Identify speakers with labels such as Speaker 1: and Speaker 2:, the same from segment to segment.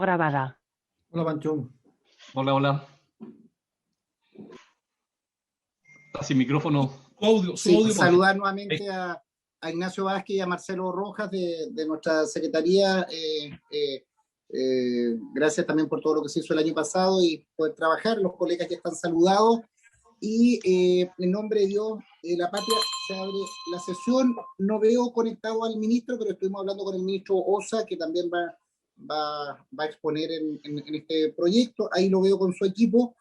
Speaker 1: Grabada.
Speaker 2: Hola, Pancho.
Speaker 3: Hola, hola. Está sin micrófono.
Speaker 2: Su audio. Saludar nuevamente a Ignacio Vázquez y a Marcelo Rojas de nuestra Secretaría. Gracias también por todo lo que se hizo el año pasado y por trabajar. Los colegas ya están saludados. Y en nombre de Dios, la patria, se abre la sesión. No veo conectado al ministro, pero estuvimos hablando con el ministro Osa, que también va a exponer en este proyecto. Ahí lo veo con su equipo.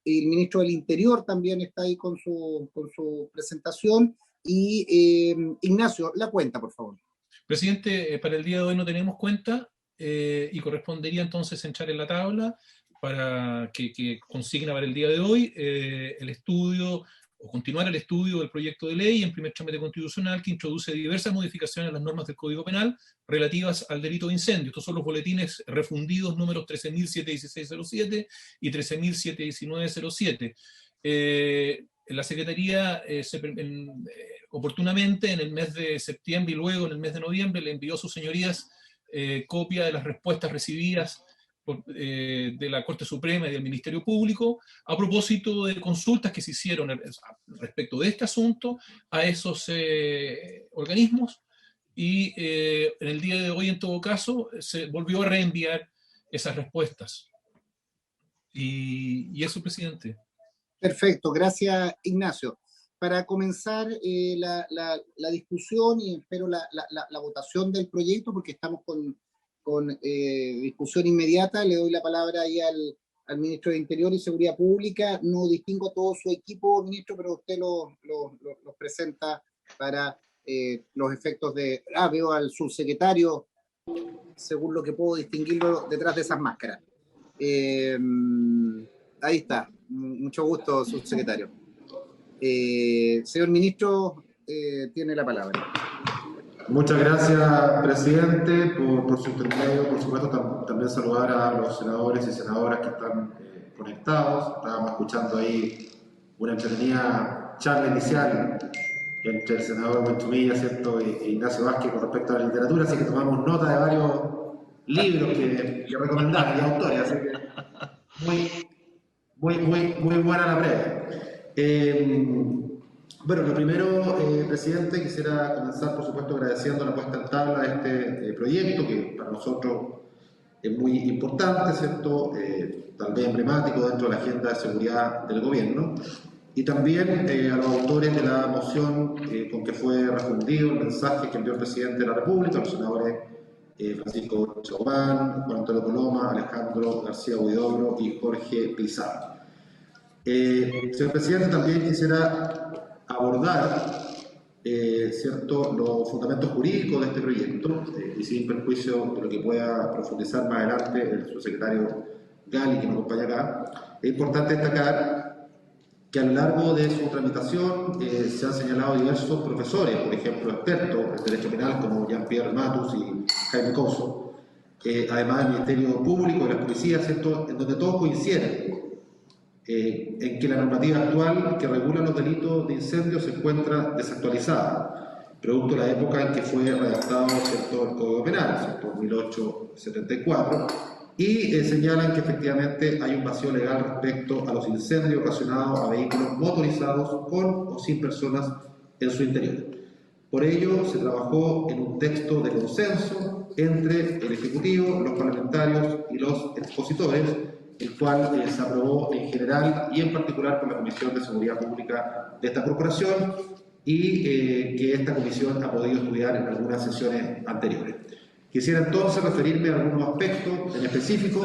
Speaker 2: El ministro del Interior también está ahí con su presentación. Y Ignacio, la cuenta, por favor.
Speaker 4: Presidente, para el día de hoy no tenemos cuenta y correspondería entonces entrar en la tabla para que consigna para el día de hoy el estudio o continuar el estudio del proyecto de ley en primer trámite constitucional que introduce diversas modificaciones a las normas del Código Penal relativas al delito de incendio. Estos son los boletines refundidos números 13.716.07 y 13.719.07. La Secretaría oportunamente en el mes de septiembre y luego en el mes de noviembre le envió a sus señorías copia de las respuestas recibidas de la Corte Suprema y del Ministerio Público a propósito de consultas que se hicieron respecto de este asunto a esos organismos y en el día de hoy en todo caso se volvió a reenviar esas respuestas. Y eso, presidente.
Speaker 2: Perfecto, gracias Ignacio. Para comenzar la discusión y espero la votación del proyecto, porque estamos con discusión inmediata, le doy la palabra ahí al ministro de Interior y Seguridad Pública. No distingo a todo su equipo, ministro, pero usted los presenta para los efectos de... veo al subsecretario, según lo que puedo distinguirlo detrás de esas máscaras. Ahí está. Mucho gusto, subsecretario. Señor ministro, tiene la palabra.
Speaker 5: Muchas gracias, presidente, por su intermedio. Por supuesto, también saludar a los senadores y senadoras que están conectados. Estábamos escuchando ahí una entretenida charla inicial entre el senador Buenchumilla, ¿cierto?, e Ignacio Vázquez con respecto a la literatura, así que tomamos nota de varios libros que recomendar y autores, así que muy buena la breve. Bueno, lo primero, presidente, quisiera comenzar, por supuesto, agradeciendo la puesta en tabla de este proyecto, que para nosotros es muy importante, ¿cierto? Tal vez emblemático dentro de la agenda de seguridad del gobierno. Y también a los autores de la moción con que fue refundido el mensaje que envió el presidente de la República, los senadores Francisco Chauván, Juan Antonio Coloma, Alejandro García Huidobro y Jorge Pizarro. Señor presidente, también quisiera abordar ¿cierto?, los fundamentos jurídicos de este proyecto y sin perjuicio de lo que pueda profundizar más adelante el subsecretario Gali, que nos acompaña acá. Es importante destacar que a lo largo de su tramitación se han señalado diversos profesores, por ejemplo expertos en derecho penal como Jean-Pierre Matus y Jaime Couso, además del Ministerio Público, de las policías, ¿cierto?, en donde todos coinciden en que la normativa actual que regula los delitos de incendio se encuentra desactualizada, producto de la época en que fue redactado, ¿cierto?, el Código Penal, ¿cierto?, 1874, y señalan que efectivamente hay un vacío legal respecto a los incendios ocasionados a vehículos motorizados con o sin personas en su interior. Por ello, se trabajó en un texto de consenso entre el Ejecutivo, los parlamentarios y los expositores, el cual se aprobó en general y en particular por la Comisión de Seguridad Pública de esta corporación y que esta comisión ha podido estudiar en algunas sesiones anteriores. Quisiera entonces referirme a algunos aspectos en específico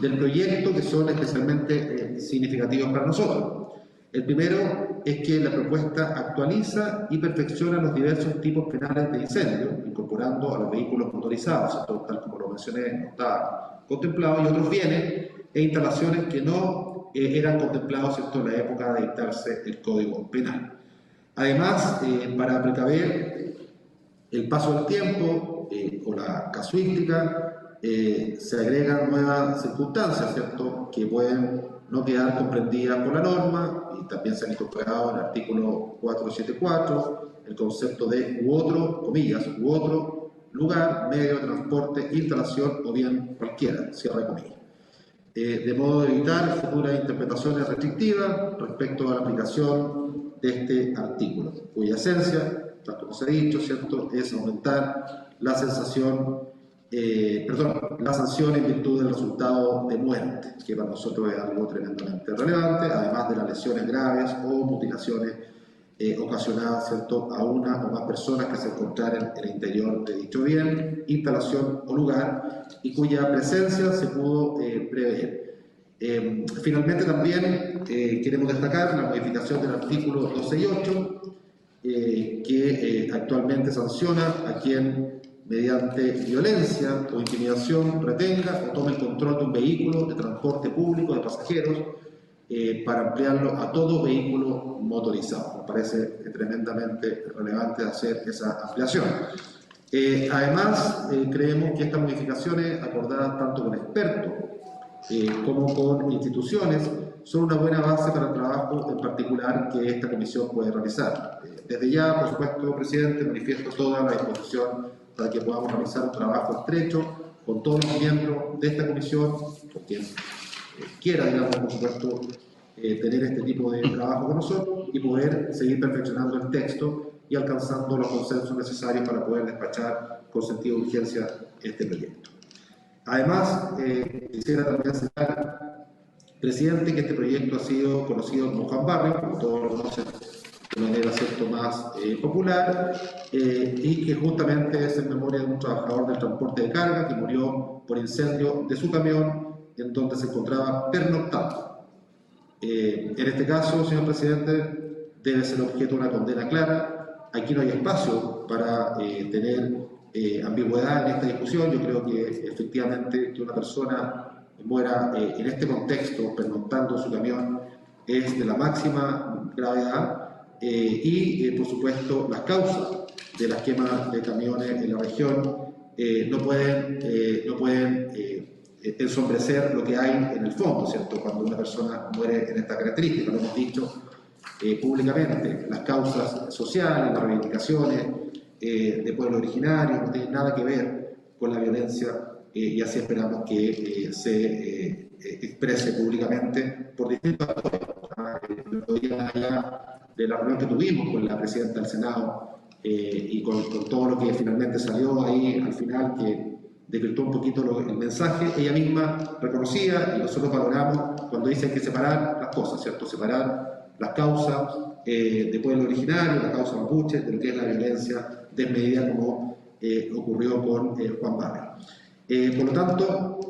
Speaker 5: del proyecto que son especialmente significativos para nosotros. El primero es que la propuesta actualiza y perfecciona los diversos tipos penales de incendio, incorporando a los vehículos motorizados, tal como lo mencioné, no está contemplado, y otros bienes e instalaciones que no eran contemplados, ¿cierto?, en la época de dictarse el Código Penal. Además, para precaver el paso del tiempo o la casuística, se agregan nuevas circunstancias, ¿cierto?, que pueden no quedar comprendidas por la norma, y también se han incorporado en el artículo 474 el concepto de u otro, comillas, u otro lugar, medio de transporte, instalación o bien cualquiera, cierre comillas. De modo de evitar futuras interpretaciones restrictivas respecto a la aplicación de este artículo, cuya esencia, tal como se ha dicho, ¿cierto?, es aumentar la sanción en virtud del resultado de muerte, que para nosotros es algo tremendamente relevante, además de las lesiones graves o mutilaciones ocasionadas, ¿cierto?, a una o más personas que se encontraran en el interior de dicho bien, instalación o lugar, y cuya presencia se pudo prever. Finalmente también queremos destacar la modificación del artículo 268, que actualmente sanciona a quien mediante violencia o intimidación retenga o tome el control de un vehículo de transporte público de pasajeros para ampliarlo a todo vehículo motorizado. Me parece tremendamente relevante hacer esa ampliación. Además, creemos que estas modificaciones, acordadas tanto con expertos como con instituciones, son una buena base para el trabajo en particular que esta comisión puede realizar. Desde ya, por supuesto, presidente, manifiesto toda la disposición para que podamos realizar un trabajo estrecho con todos los miembros de esta comisión, con quien quiera, digamos, por supuesto, tener este tipo de trabajo con nosotros y poder seguir perfeccionando el texto y alcanzando los consensos necesarios para poder despachar con sentido de urgencia este proyecto. Además, quisiera también señalar, presidente, que este proyecto ha sido conocido como Juan Barrio, como todos lo conocen de manera cierto más popular, y que justamente es en memoria de un trabajador del transporte de carga que murió por incendio de su camión en donde se encontraba pernoctando. En este caso, señor presidente, debe ser objeto de una condena clara. Aquí no hay espacio para tener ambigüedad en esta discusión. Yo creo que efectivamente que una persona muera en este contexto pernoctando su camión es de la máxima gravedad por supuesto las causas de las quemas de camiones en la región no pueden ensombrecer lo que hay en el fondo, ¿cierto? Cuando una persona muere en esta característica, lo hemos dicho públicamente, las causas sociales, las reivindicaciones de pueblo originario no tienen nada que ver con la violencia y así esperamos que se exprese públicamente por distintos actores. De la reunión que tuvimos con la presidenta del Senado y con todo lo que finalmente salió ahí al final, que desvirtuó un poquito el mensaje, ella misma reconocía y nosotros valoramos cuando dice que hay que separar las cosas, ¿cierto? Separar las causas de pueblo originario, la causa mapuche, de lo que es la violencia desmedida como ocurrió con Juan Barrio. Por lo tanto,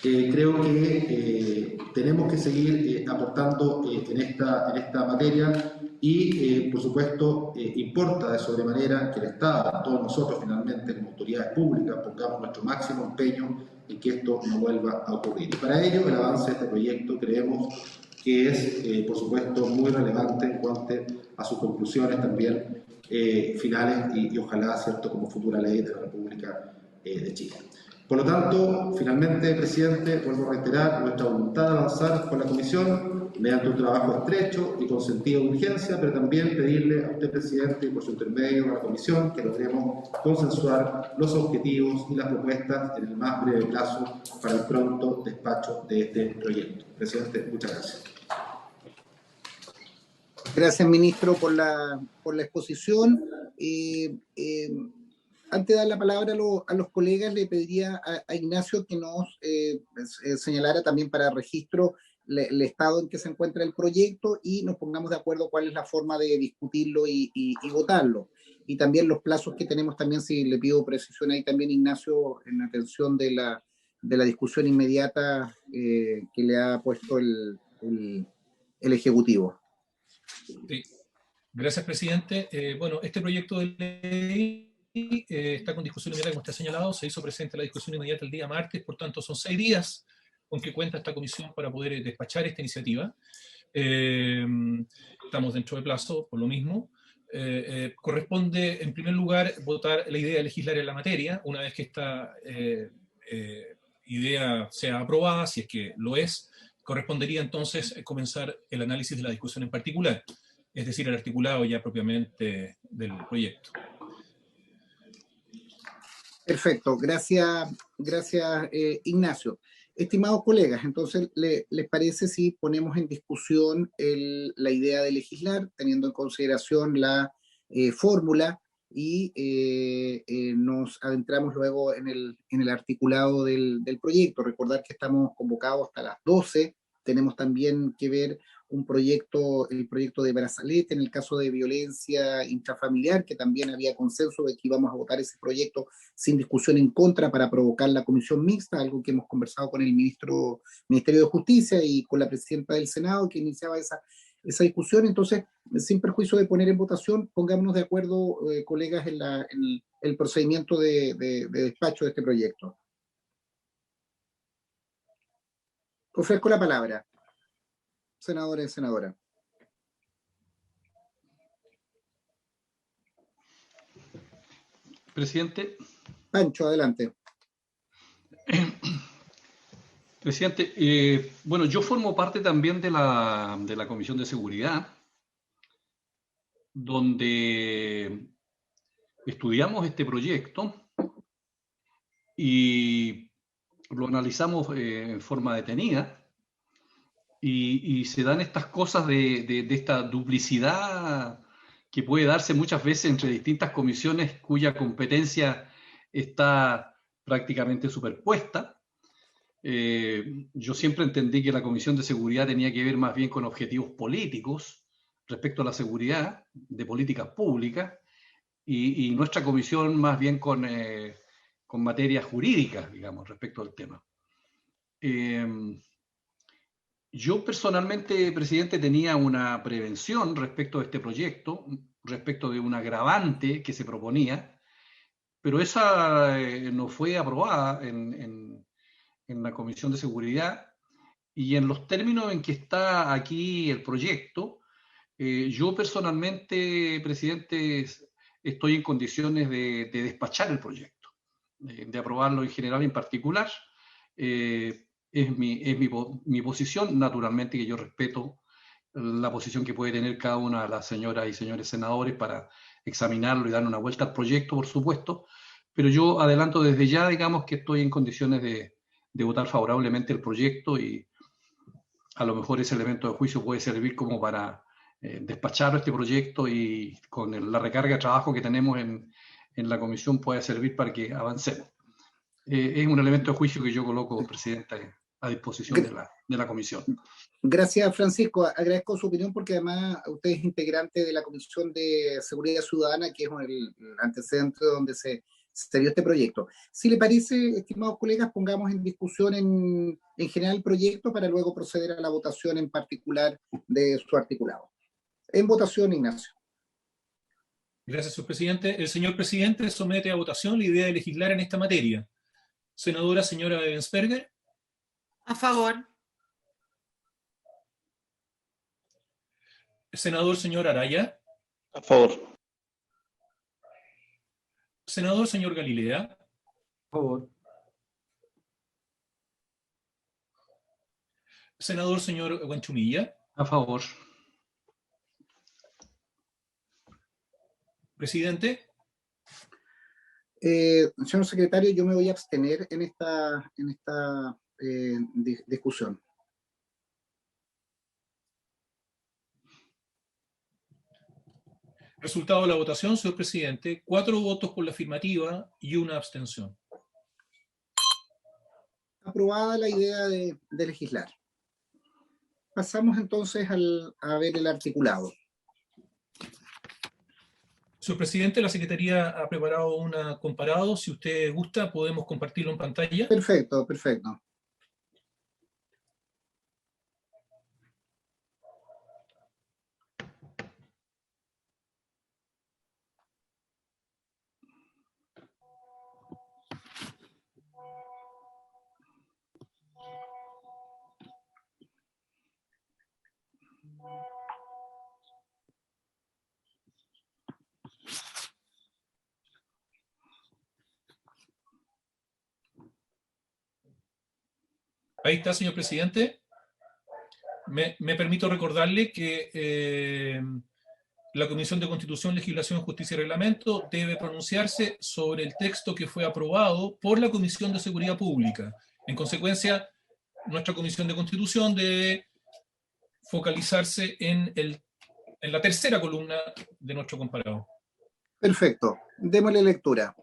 Speaker 5: creo que tenemos que seguir aportando en esta materia y, por supuesto, importa de sobremanera que el Estado, todos nosotros finalmente como autoridades públicas, pongamos nuestro máximo empeño en que esto no vuelva a ocurrir. Y para ello, el avance de este proyecto creemos que es, por supuesto, muy relevante en cuanto a sus conclusiones también finales y ojalá, ¿cierto?, como futura ley de la República de Chile. Por lo tanto, finalmente, presidente, vuelvo a reiterar nuestra voluntad de avanzar con la comisión mediante un trabajo estrecho y con sentido de urgencia, pero también pedirle a usted, presidente, y por su intermedio a la comisión, que logremos consensuar los objetivos y las propuestas en el más breve plazo para el pronto despacho de este proyecto. Presidente, muchas gracias.
Speaker 2: Gracias, ministro, por la exposición. Antes de dar la palabra a los colegas, le pediría a Ignacio que nos señalara también para registro el estado en que se encuentra el proyecto y nos pongamos de acuerdo cuál es la forma de discutirlo y votarlo. Y también los plazos que tenemos también, si le pido precisión ahí también, Ignacio, en atención de la discusión inmediata que le ha puesto el Ejecutivo.
Speaker 4: Sí. Gracias, presidente. Bueno, este proyecto de ley está con discusión inmediata, como usted ha señalado, se hizo presente la discusión inmediata el día martes, por tanto son 6 días con que cuenta esta comisión para poder despachar esta iniciativa. Estamos dentro de plazo, por lo mismo. Corresponde, en primer lugar, votar la idea de legislar en la materia, una vez que esta idea sea aprobada, si es que lo es, correspondería entonces comenzar el análisis de la discusión en particular, es decir, el articulado ya propiamente del proyecto.
Speaker 2: Perfecto, gracias Ignacio. Estimados colegas, entonces, ¿les parece si ponemos en discusión la idea de legislar, teniendo en consideración la fórmula y nos adentramos luego en el articulado del proyecto? Recordar que estamos convocados hasta las 12. Tenemos también que ver el proyecto de Brazalete en el caso de violencia intrafamiliar, que también había consenso de que íbamos a votar ese proyecto sin discusión en contra para provocar la comisión mixta, algo que hemos conversado con el Ministerio de Justicia y con la presidenta del Senado, que iniciaba esa discusión. Entonces, sin perjuicio de poner en votación, pongámonos de acuerdo, colegas, en el procedimiento de despacho de este proyecto. Ofrezco la palabra, senadores y senadoras.
Speaker 3: Presidente.
Speaker 2: Pancho, adelante.
Speaker 3: Presidente, bueno, yo formo parte también de la Comisión de Seguridad, donde estudiamos este proyecto y lo analizamos en forma detenida, y se dan estas cosas de esta duplicidad que puede darse muchas veces entre distintas comisiones cuya competencia está prácticamente superpuesta. Yo siempre entendí que la Comisión de Seguridad tenía que ver más bien con objetivos políticos respecto a la seguridad, de políticas públicas, y nuestra comisión más bien con materias jurídicas, digamos, respecto al tema. Yo personalmente, presidente, tenía una prevención respecto a este proyecto, respecto de un agravante que se proponía, pero esa no fue aprobada en la Comisión de Seguridad, y en los términos en que está aquí el proyecto, yo personalmente, presidente, estoy en condiciones de despachar el proyecto, de aprobarlo en general y en particular. Es mi posición, naturalmente que yo respeto la posición que puede tener cada una de las señoras y señores senadores para examinarlo y dar una vuelta al proyecto, por supuesto, pero yo adelanto desde ya, digamos, que estoy en condiciones de votar favorablemente el proyecto, y a lo mejor ese elemento de juicio puede servir como para despachar este proyecto, y con la recarga de trabajo que tenemos en la comisión puede servir para que avancemos. Es un elemento de juicio que yo coloco, presidenta, a disposición de la comisión.
Speaker 2: Gracias, Francisco. Agradezco su opinión porque además usted es integrante de la Comisión de Seguridad Ciudadana, que es el antecedente donde se dio este proyecto. Si le parece, estimados colegas, pongamos en discusión en general el proyecto para luego proceder a la votación en particular de su articulado. En votación, Ignacio.
Speaker 4: Gracias, señor presidente. El señor presidente somete a votación la idea de legislar en esta materia. Senadora señora Ebensperger.
Speaker 1: A favor.
Speaker 4: Senador señor Araya.
Speaker 6: A favor.
Speaker 4: Senador señor Galilea.
Speaker 6: A favor.
Speaker 4: Senador señor Guanchumilla.
Speaker 3: A favor.
Speaker 4: Presidente.
Speaker 2: Señor secretario, yo me voy a abstener en esta discusión.
Speaker 4: Resultado de la votación, señor presidente: 4 votos por la afirmativa y 1 abstención.
Speaker 2: Aprobada la idea de legislar. Pasamos entonces a ver el articulado.
Speaker 4: Señor presidente, la Secretaría ha preparado un comparado. Si usted gusta, podemos compartirlo en pantalla.
Speaker 2: Perfecto, perfecto.
Speaker 4: Ahí está, señor presidente. Me permito recordarle que la Comisión de Constitución, Legislación, Justicia y Reglamento debe pronunciarse sobre el texto que fue aprobado por la Comisión de Seguridad Pública. En consecuencia, nuestra Comisión de Constitución debe focalizarse en la tercera columna de nuestro comparado.
Speaker 2: Perfecto. Démosle lectura.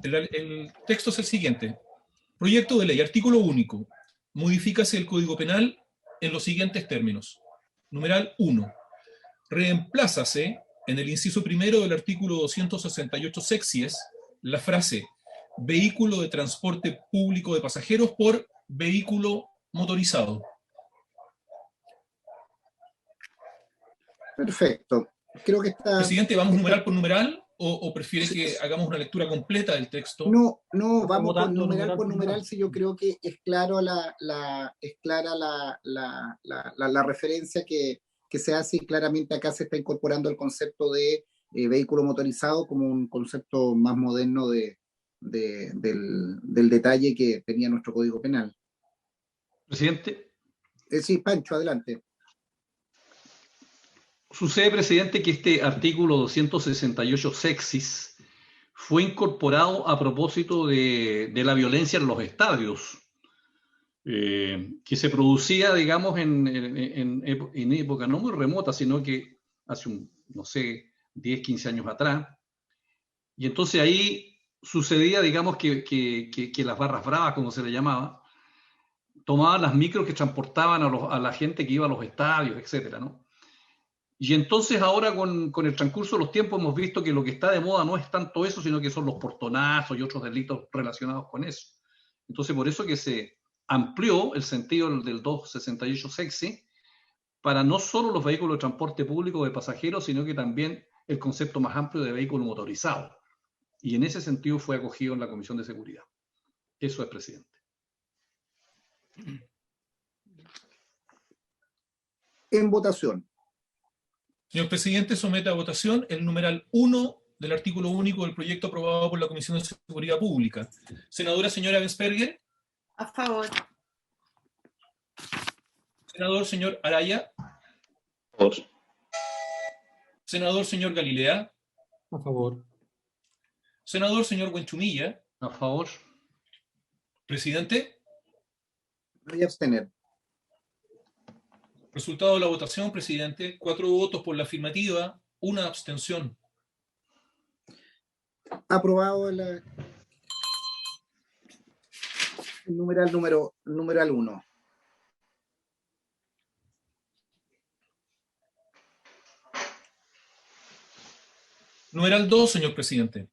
Speaker 4: El texto es el siguiente. Proyecto de ley, artículo único. Modifícase el Código Penal en los siguientes términos. Numeral 1. Reemplázase en el inciso primero del artículo 268 sexies la frase vehículo de transporte público de pasajeros por vehículo motorizado.
Speaker 2: Perfecto. Creo que está...
Speaker 4: Presidente, ¿vamos numeral por numeral o prefiere que hagamos una lectura completa del texto?
Speaker 2: No, vamos por numeral, si yo creo que es claro la referencia que se hace, y claramente acá se está incorporando el concepto de vehículo motorizado como un concepto más moderno del detalle que tenía nuestro Código Penal.
Speaker 3: Presidente.
Speaker 2: Sí, Pancho, adelante.
Speaker 3: Sucede, presidente, que este artículo 268 sexis fue incorporado a propósito de la violencia en los estadios, que se producía, digamos, en época no muy remota, sino que hace, 10, 15 años atrás. Y entonces ahí sucedía, digamos, que las barras bravas, como se le llamaba, tomaban las micros que transportaban a la gente que iba a los estadios, etcétera, ¿no? Y entonces ahora con el transcurso de los tiempos hemos visto que lo que está de moda no es tanto eso, sino que son los portonazos y otros delitos relacionados con eso. Entonces por eso que se amplió el sentido del 268 sexy para no solo los vehículos de transporte público de pasajeros, sino que también el concepto más amplio de vehículo motorizado. Y en ese sentido fue acogido en la Comisión de Seguridad. Eso es, presidente.
Speaker 2: En votación.
Speaker 4: Señor presidente, somete a votación el numeral 1 del artículo único del proyecto aprobado por la Comisión de Seguridad Pública. Senadora señora Bensperger.
Speaker 1: A favor.
Speaker 4: Senador señor Araya.
Speaker 6: A favor.
Speaker 4: Senador señor Galilea.
Speaker 6: A favor.
Speaker 4: Senador señor Buenchumilla.
Speaker 3: A favor.
Speaker 4: Presidente.
Speaker 2: Voy a abstener.
Speaker 4: Resultado de la votación, presidente. 4 votos por la afirmativa, 1 abstención.
Speaker 2: Aprobado el numeral 1.
Speaker 4: Numeral 2, señor presidente.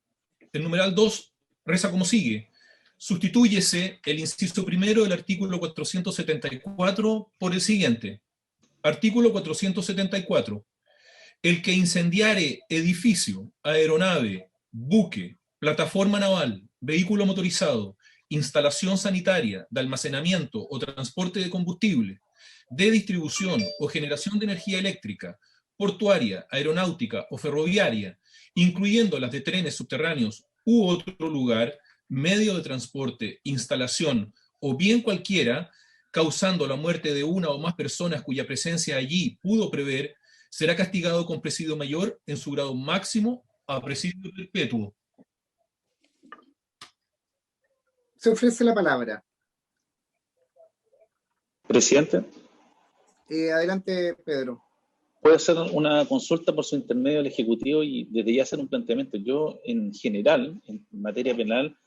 Speaker 4: El numeral 2 reza como sigue. Sustitúyese el inciso primero del artículo 474 por el siguiente. Artículo 474. El que incendiare edificio, aeronave, buque, plataforma naval, vehículo motorizado, instalación sanitaria, de almacenamiento o transporte de combustible, de distribución o generación de energía eléctrica, portuaria, aeronáutica o ferroviaria, incluyendo las de trenes subterráneos u otro lugar, medio de transporte, instalación o bien cualquiera, causando la muerte de una o más personas cuya presencia allí pudo prever, será castigado con presidio mayor en su grado máximo a presidio perpetuo.
Speaker 2: Se ofrece la palabra.
Speaker 6: Presidente.
Speaker 2: Adelante, Pedro.
Speaker 6: Puedo hacer una consulta por su intermedio al Ejecutivo y desde ya hacer un planteamiento. Yo, en general, en materia penal,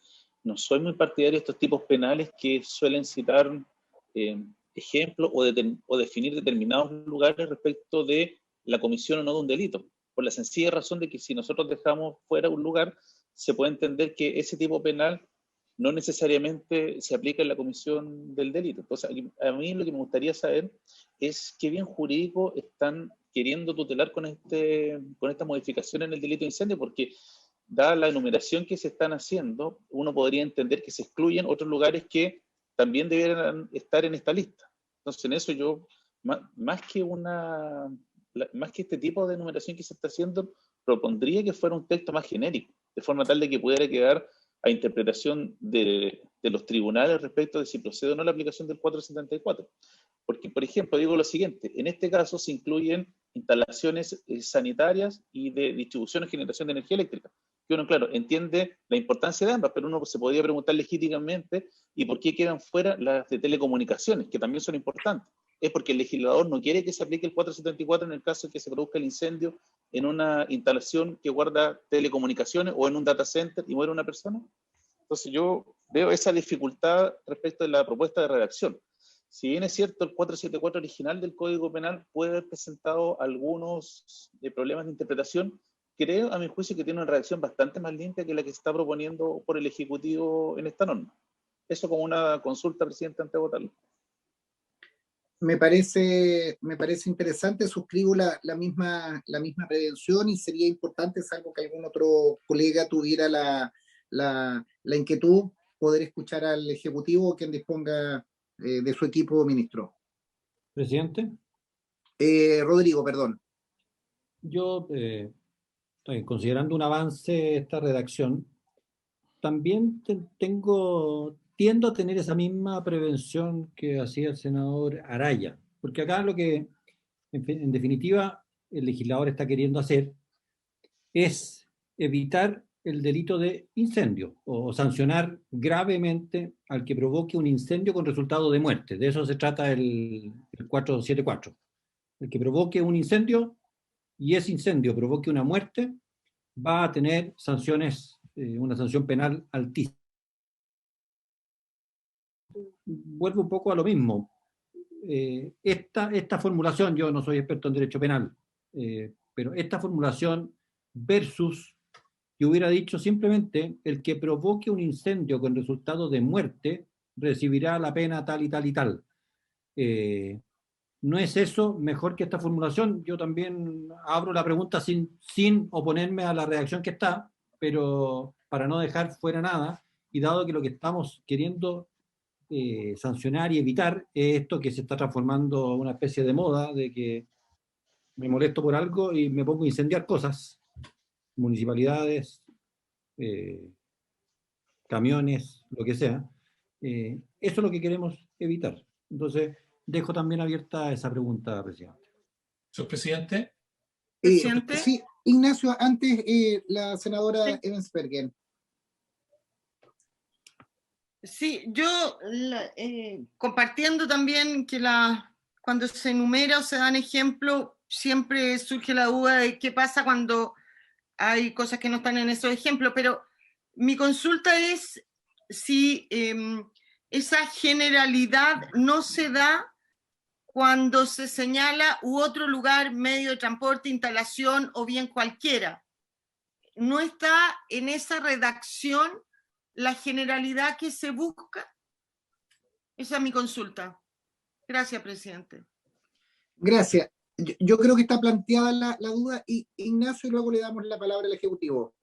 Speaker 6: no soy muy partidario de estos tipos penales que suelen citar ejemplos o definir determinados lugares respecto de la comisión o no de un delito, por la sencilla razón de que si nosotros dejamos fuera un lugar, se puede entender que ese tipo penal no necesariamente se aplica en la comisión del delito. Entonces, a mí lo que me gustaría saber es qué bien jurídico están queriendo tutelar con esta modificación en el delito de incendio, porque dada la enumeración que se están haciendo, uno podría entender que se excluyen otros lugares que también debieran estar en esta lista. Entonces, en eso yo, más que este tipo de enumeración que se está haciendo, propondría que fuera un texto más genérico, de forma tal de que pudiera quedar a interpretación de los tribunales respecto de si procede o no la aplicación del 474. Porque, por ejemplo, digo lo siguiente, en este caso se incluyen instalaciones sanitarias y de distribución y generación de energía eléctrica. Que uno, claro, entiende la importancia de ambas, pero uno se podría preguntar legítimamente, ¿y por qué quedan fuera las de telecomunicaciones, que también son importantes? Es porque el legislador no quiere que se aplique el 474 en el caso de que se produzca el incendio en una instalación que guarda telecomunicaciones o en un data center y muere una persona. Entonces yo veo esa dificultad respecto de la propuesta de redacción. Si bien es cierto, el 474 original del Código Penal puede haber presentado algunos problemas de interpretación, creo, a mi juicio, que tiene una redacción bastante más limpia que la que se está proponiendo por el Ejecutivo en esta norma. Eso como una consulta, presidente, antes de votarlo.
Speaker 2: Me parece interesante, suscribo la misma prevención, y sería importante, salvo que algún otro colega tuviera la inquietud, poder escuchar al Ejecutivo, quien disponga de su equipo, ministro.
Speaker 7: Presidente.
Speaker 2: Rodrigo, perdón.
Speaker 7: Yo, considerando un avance esta redacción, también tiendo a tener esa misma prevención que hacía el senador Araya, porque acá lo que, en definitiva, el legislador está queriendo hacer es evitar el delito de incendio o sancionar gravemente al que provoque un incendio con resultado de muerte. De eso se trata el 474. El que provoque un incendio y ese incendio provoque una muerte va a tener sanciones, una sanción penal altísima. Vuelvo un poco a lo mismo. Esta formulación, yo no soy experto en derecho penal, pero esta formulación versus que hubiera dicho simplemente el que provoque un incendio con resultado de muerte recibirá la pena tal y tal y tal. ¿No es eso mejor que esta formulación? Yo también abro la pregunta sin oponerme a la redacción que está, pero para no dejar fuera nada, y dado que lo que estamos queriendo sancionar y evitar es esto que se está transformando en una especie de moda, de que me molesto por algo y me pongo a incendiar cosas, municipalidades, camiones, lo que sea. Eso es lo que queremos evitar. Entonces, dejo también abierta esa pregunta, presidente.
Speaker 4: Señor presidente.
Speaker 1: Presidente.
Speaker 2: Sí, Ignacio, antes la senadora
Speaker 1: Sí.
Speaker 2: Ebensperger.
Speaker 1: Sí, yo compartiendo también que cuando se enumera o se dan ejemplos, siempre surge la duda de qué pasa cuando hay cosas que no están en esos ejemplos, pero mi consulta es si esa generalidad no se da cuando se señala u otro lugar, medio de transporte, instalación o bien cualquiera. ¿No está en esa redacción la generalidad que se busca? Esa es mi consulta. Gracias, presidente.
Speaker 2: Gracias. Yo creo que está planteada la duda, y Ignacio, y luego le damos la palabra al Ejecutivo.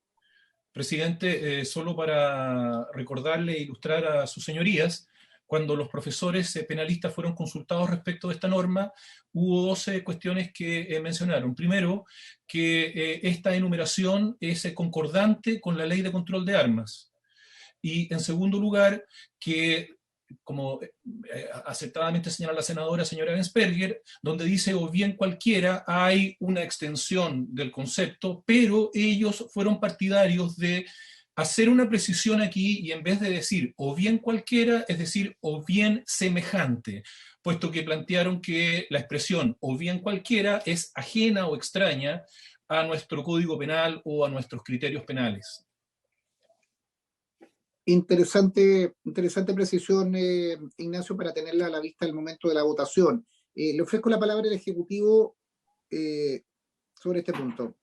Speaker 4: Presidente, solo para recordarle e ilustrar a sus señorías, cuando los profesores penalistas fueron consultados respecto de esta norma, hubo 12 cuestiones que mencionaron. Primero, que esta enumeración es concordante con la Ley de Control de Armas. Y en segundo lugar, que, como acertadamente señala la señora Ebensperger, donde dice o bien cualquiera, hay una extensión del concepto, pero ellos fueron partidarios de hacer una precisión aquí y en vez de decir o bien cualquiera, es decir, o bien semejante, puesto que plantearon que la expresión o bien cualquiera es ajena o extraña a nuestro Código Penal o a nuestros criterios penales.
Speaker 2: Interesante precisión, Ignacio, para tenerla a la vista al momento de la votación. Le ofrezco la palabra al Ejecutivo sobre este punto.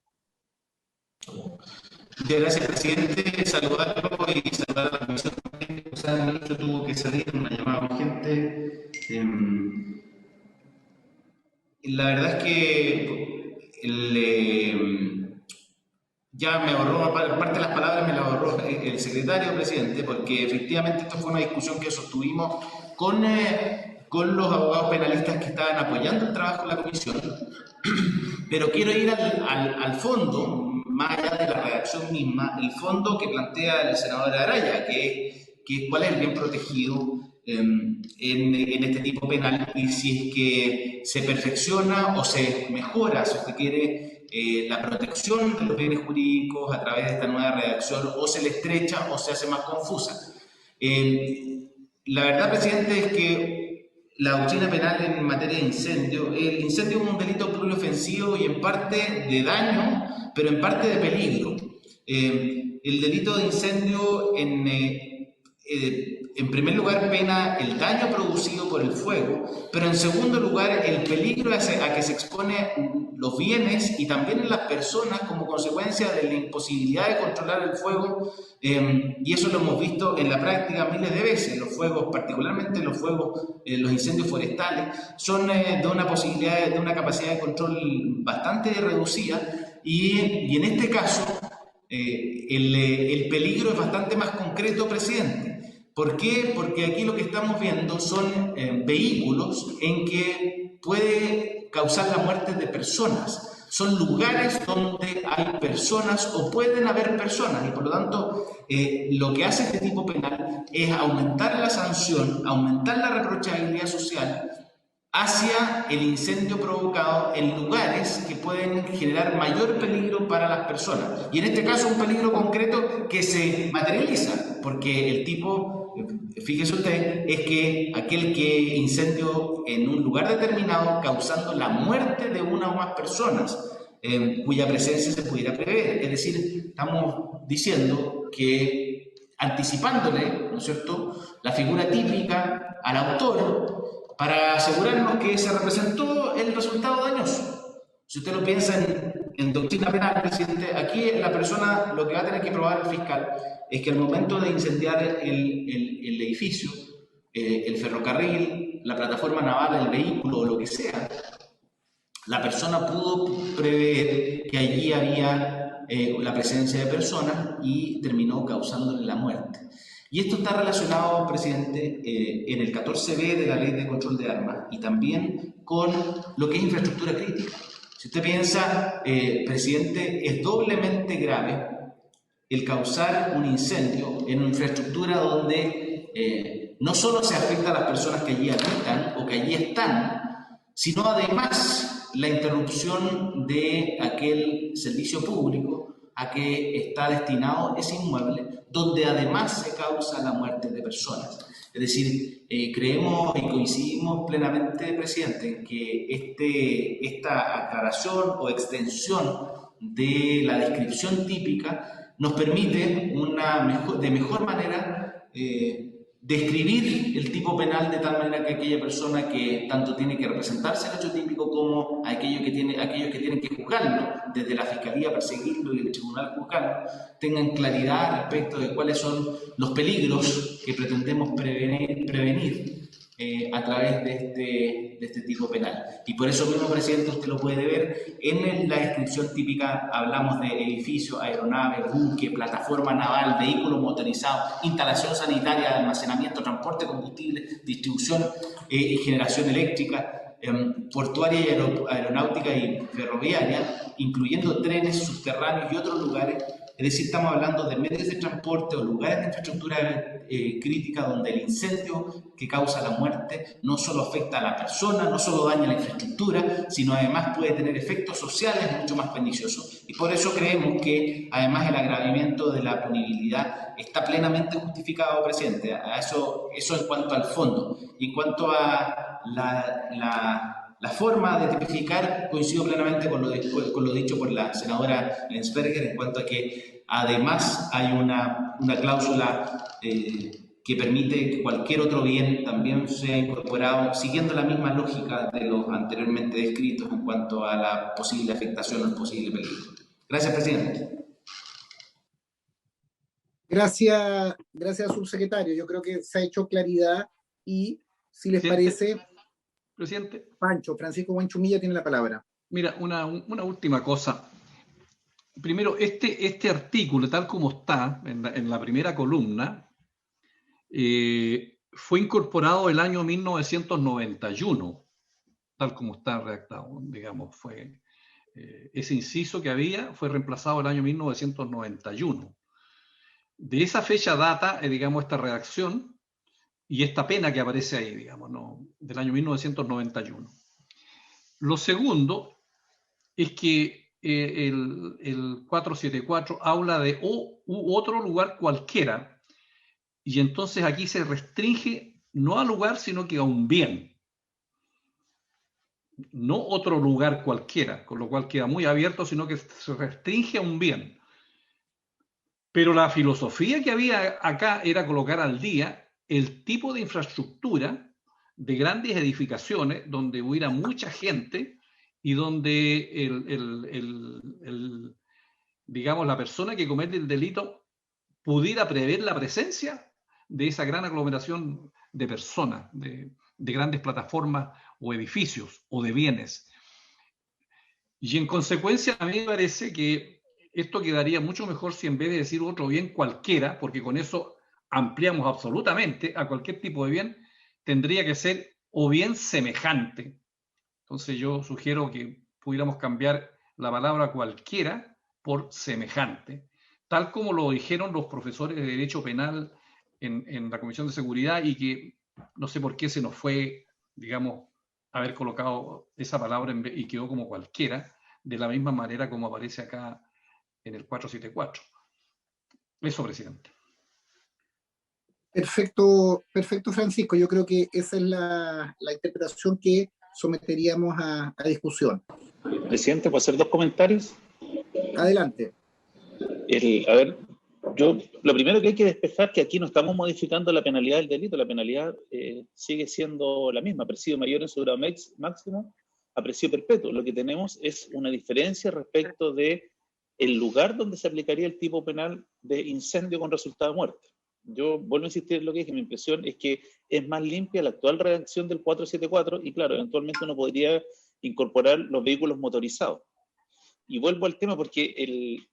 Speaker 8: Muchas gracias, presidente. Saludarlo y saludar a la comisión. O sea, el ministro tuvo que salir en una llamada urgente. La verdad es que ya me ahorró, parte de las palabras me las ahorró el secretario, presidente, porque efectivamente esto fue una discusión que sostuvimos con los abogados penalistas que estaban apoyando el trabajo de la comisión, pero quiero ir al fondo, más allá de la redacción misma, el fondo que plantea el senador Araya, que es cuál es el bien protegido en este tipo penal, y si es que se perfecciona o se mejora, si usted quiere, la protección de los bienes jurídicos a través de esta nueva redacción, o se le estrecha o se hace más confusa. La verdad, presidente, es que la doctrina penal en materia de incendio, el incendio es un delito pluriofensivo y en parte de daño, pero en parte de peligro. El delito de incendio en primer lugar pena el daño producido por el fuego, pero en segundo lugar el peligro a que se expone los bienes y también las personas como consecuencia de la imposibilidad de controlar el fuego, y eso lo hemos visto en la práctica miles de veces. Los fuegos, particularmente los fuegos, los incendios forestales, son de una posibilidad, de una capacidad de control bastante reducida, y en este caso el peligro es bastante más concreto, presidente. ¿Por qué? Porque aquí lo que estamos viendo son vehículos en que puede causar la muerte de personas. Son lugares donde hay personas o pueden haber personas, y por lo tanto lo que hace este tipo penal es aumentar la sanción, aumentar la reprochabilidad social hacia el incendio provocado en lugares que pueden generar mayor peligro para las personas. Y en este caso un peligro concreto que se materializa, porque el tipo, fíjese usted, es que aquel que incendió en un lugar determinado causando la muerte de una o más personas, cuya presencia se pudiera prever. Es decir, estamos diciendo que anticipándole, ¿no es cierto?, la figura típica al autor, para asegurarnos que se representó el resultado dañoso. Si usted lo piensa en doctrina penal, presidente, aquí la persona lo que va a tener que probar el fiscal es que al momento de incendiar el edificio, el ferrocarril, la plataforma naval, el vehículo o lo que sea, la persona pudo prever que allí había la presencia de personas y terminó causándole la muerte. Y esto está relacionado, presidente, en el 14b de la Ley de Control de Armas y también con lo que es infraestructura crítica. Si usted piensa, presidente, es doblemente grave el causar un incendio en una infraestructura donde no solo se afecta a las personas que allí habitan o que allí están, sino además la interrupción de aquel servicio público a que está destinado ese inmueble, donde además se causa la muerte de personas. Es decir, creemos y coincidimos plenamente, presidente, en que esta aclaración o extensión de la descripción típica nos permite de mejor manera describir el tipo penal de tal manera que aquella persona que tanto tiene que representarse el hecho típico como aquellos que tienen que juzgarlo, desde la fiscalía perseguirlo y el tribunal juzgarlo, tengan claridad respecto de cuáles son los peligros que pretendemos prevenir a través de este tipo penal. Y por eso mismo, presidente, usted lo puede ver en la descripción típica. Hablamos de edificio, aeronave, buque, plataforma naval, vehículo motorizado, instalación sanitaria de almacenamiento, transporte de combustible, distribución y generación eléctrica, portuaria y aeronáutica y ferroviaria, incluyendo trenes subterráneos y otros lugares. Es decir, estamos hablando de medios de transporte o lugares de infraestructura crítica donde el incendio que causa la muerte no solo afecta a la persona, no solo daña la infraestructura, sino además puede tener efectos sociales mucho más perniciosos. Y por eso creemos que además el agravamiento de la punibilidad está plenamente justificado, presidente. Eso en cuanto al fondo. Y en cuanto a la forma de tipificar, coincido plenamente con lo dicho por la senadora Lenzberger en cuanto a que además hay una cláusula que permite que cualquier otro bien también sea incorporado, siguiendo la misma lógica de los anteriormente descritos en cuanto a la posible afectación o el posible peligro. Gracias, presidente.
Speaker 2: Gracias, subsecretario. Yo creo que se ha hecho claridad y, si les parece...
Speaker 3: Presidente.
Speaker 2: Francisco Buenchumilla tiene la palabra.
Speaker 3: Mira, una última cosa. Primero, este artículo, tal como está en la primera columna, fue incorporado el año 1991, tal como está redactado, digamos, ese inciso que había fue reemplazado el año 1991. De esa fecha data, digamos, esta redacción, y esta pena que aparece ahí, digamos, ¿no? Del año 1991. Lo segundo es que el 474 habla de otro lugar cualquiera, y entonces aquí se restringe no al lugar, sino que a un bien. No otro lugar cualquiera, con lo cual queda muy abierto, sino que se restringe a un bien. Pero la filosofía que había acá era colocar al día el tipo de infraestructura de grandes edificaciones donde hubiera mucha gente y donde digamos, la persona que comete el delito pudiera prever la presencia de esa gran aglomeración de personas, de grandes plataformas o edificios o de bienes. Y en consecuencia, a mí me parece que esto quedaría mucho mejor si en vez de decir otro bien cualquiera, porque con eso ampliamos absolutamente a cualquier tipo de bien, tendría que ser o bien semejante. Entonces yo sugiero que pudiéramos cambiar la palabra cualquiera por semejante, tal como lo dijeron los profesores de Derecho Penal en la Comisión de Seguridad, y que no sé por qué se nos fue, digamos, haber colocado esa palabra y quedó como cualquiera, de la misma manera como aparece acá en el 474. Eso, presidente.
Speaker 2: Perfecto, perfecto, Francisco. Yo creo que esa es la interpretación que someteríamos a discusión.
Speaker 6: Presidente, ¿puedo hacer dos comentarios?
Speaker 2: Adelante.
Speaker 6: A ver, yo lo primero que hay que despejar es que aquí no estamos modificando la penalidad del delito. La penalidad sigue siendo la misma, presidio mayor en su grado máximo a presidio perpetuo. Lo que tenemos es una diferencia respecto de el lugar donde se aplicaría el tipo penal de incendio con resultado de muerte. Yo vuelvo a insistir en lo que dije, mi impresión es que es más limpia la actual redacción del 474 y claro, eventualmente uno podría incorporar los vehículos motorizados. Y vuelvo al tema porque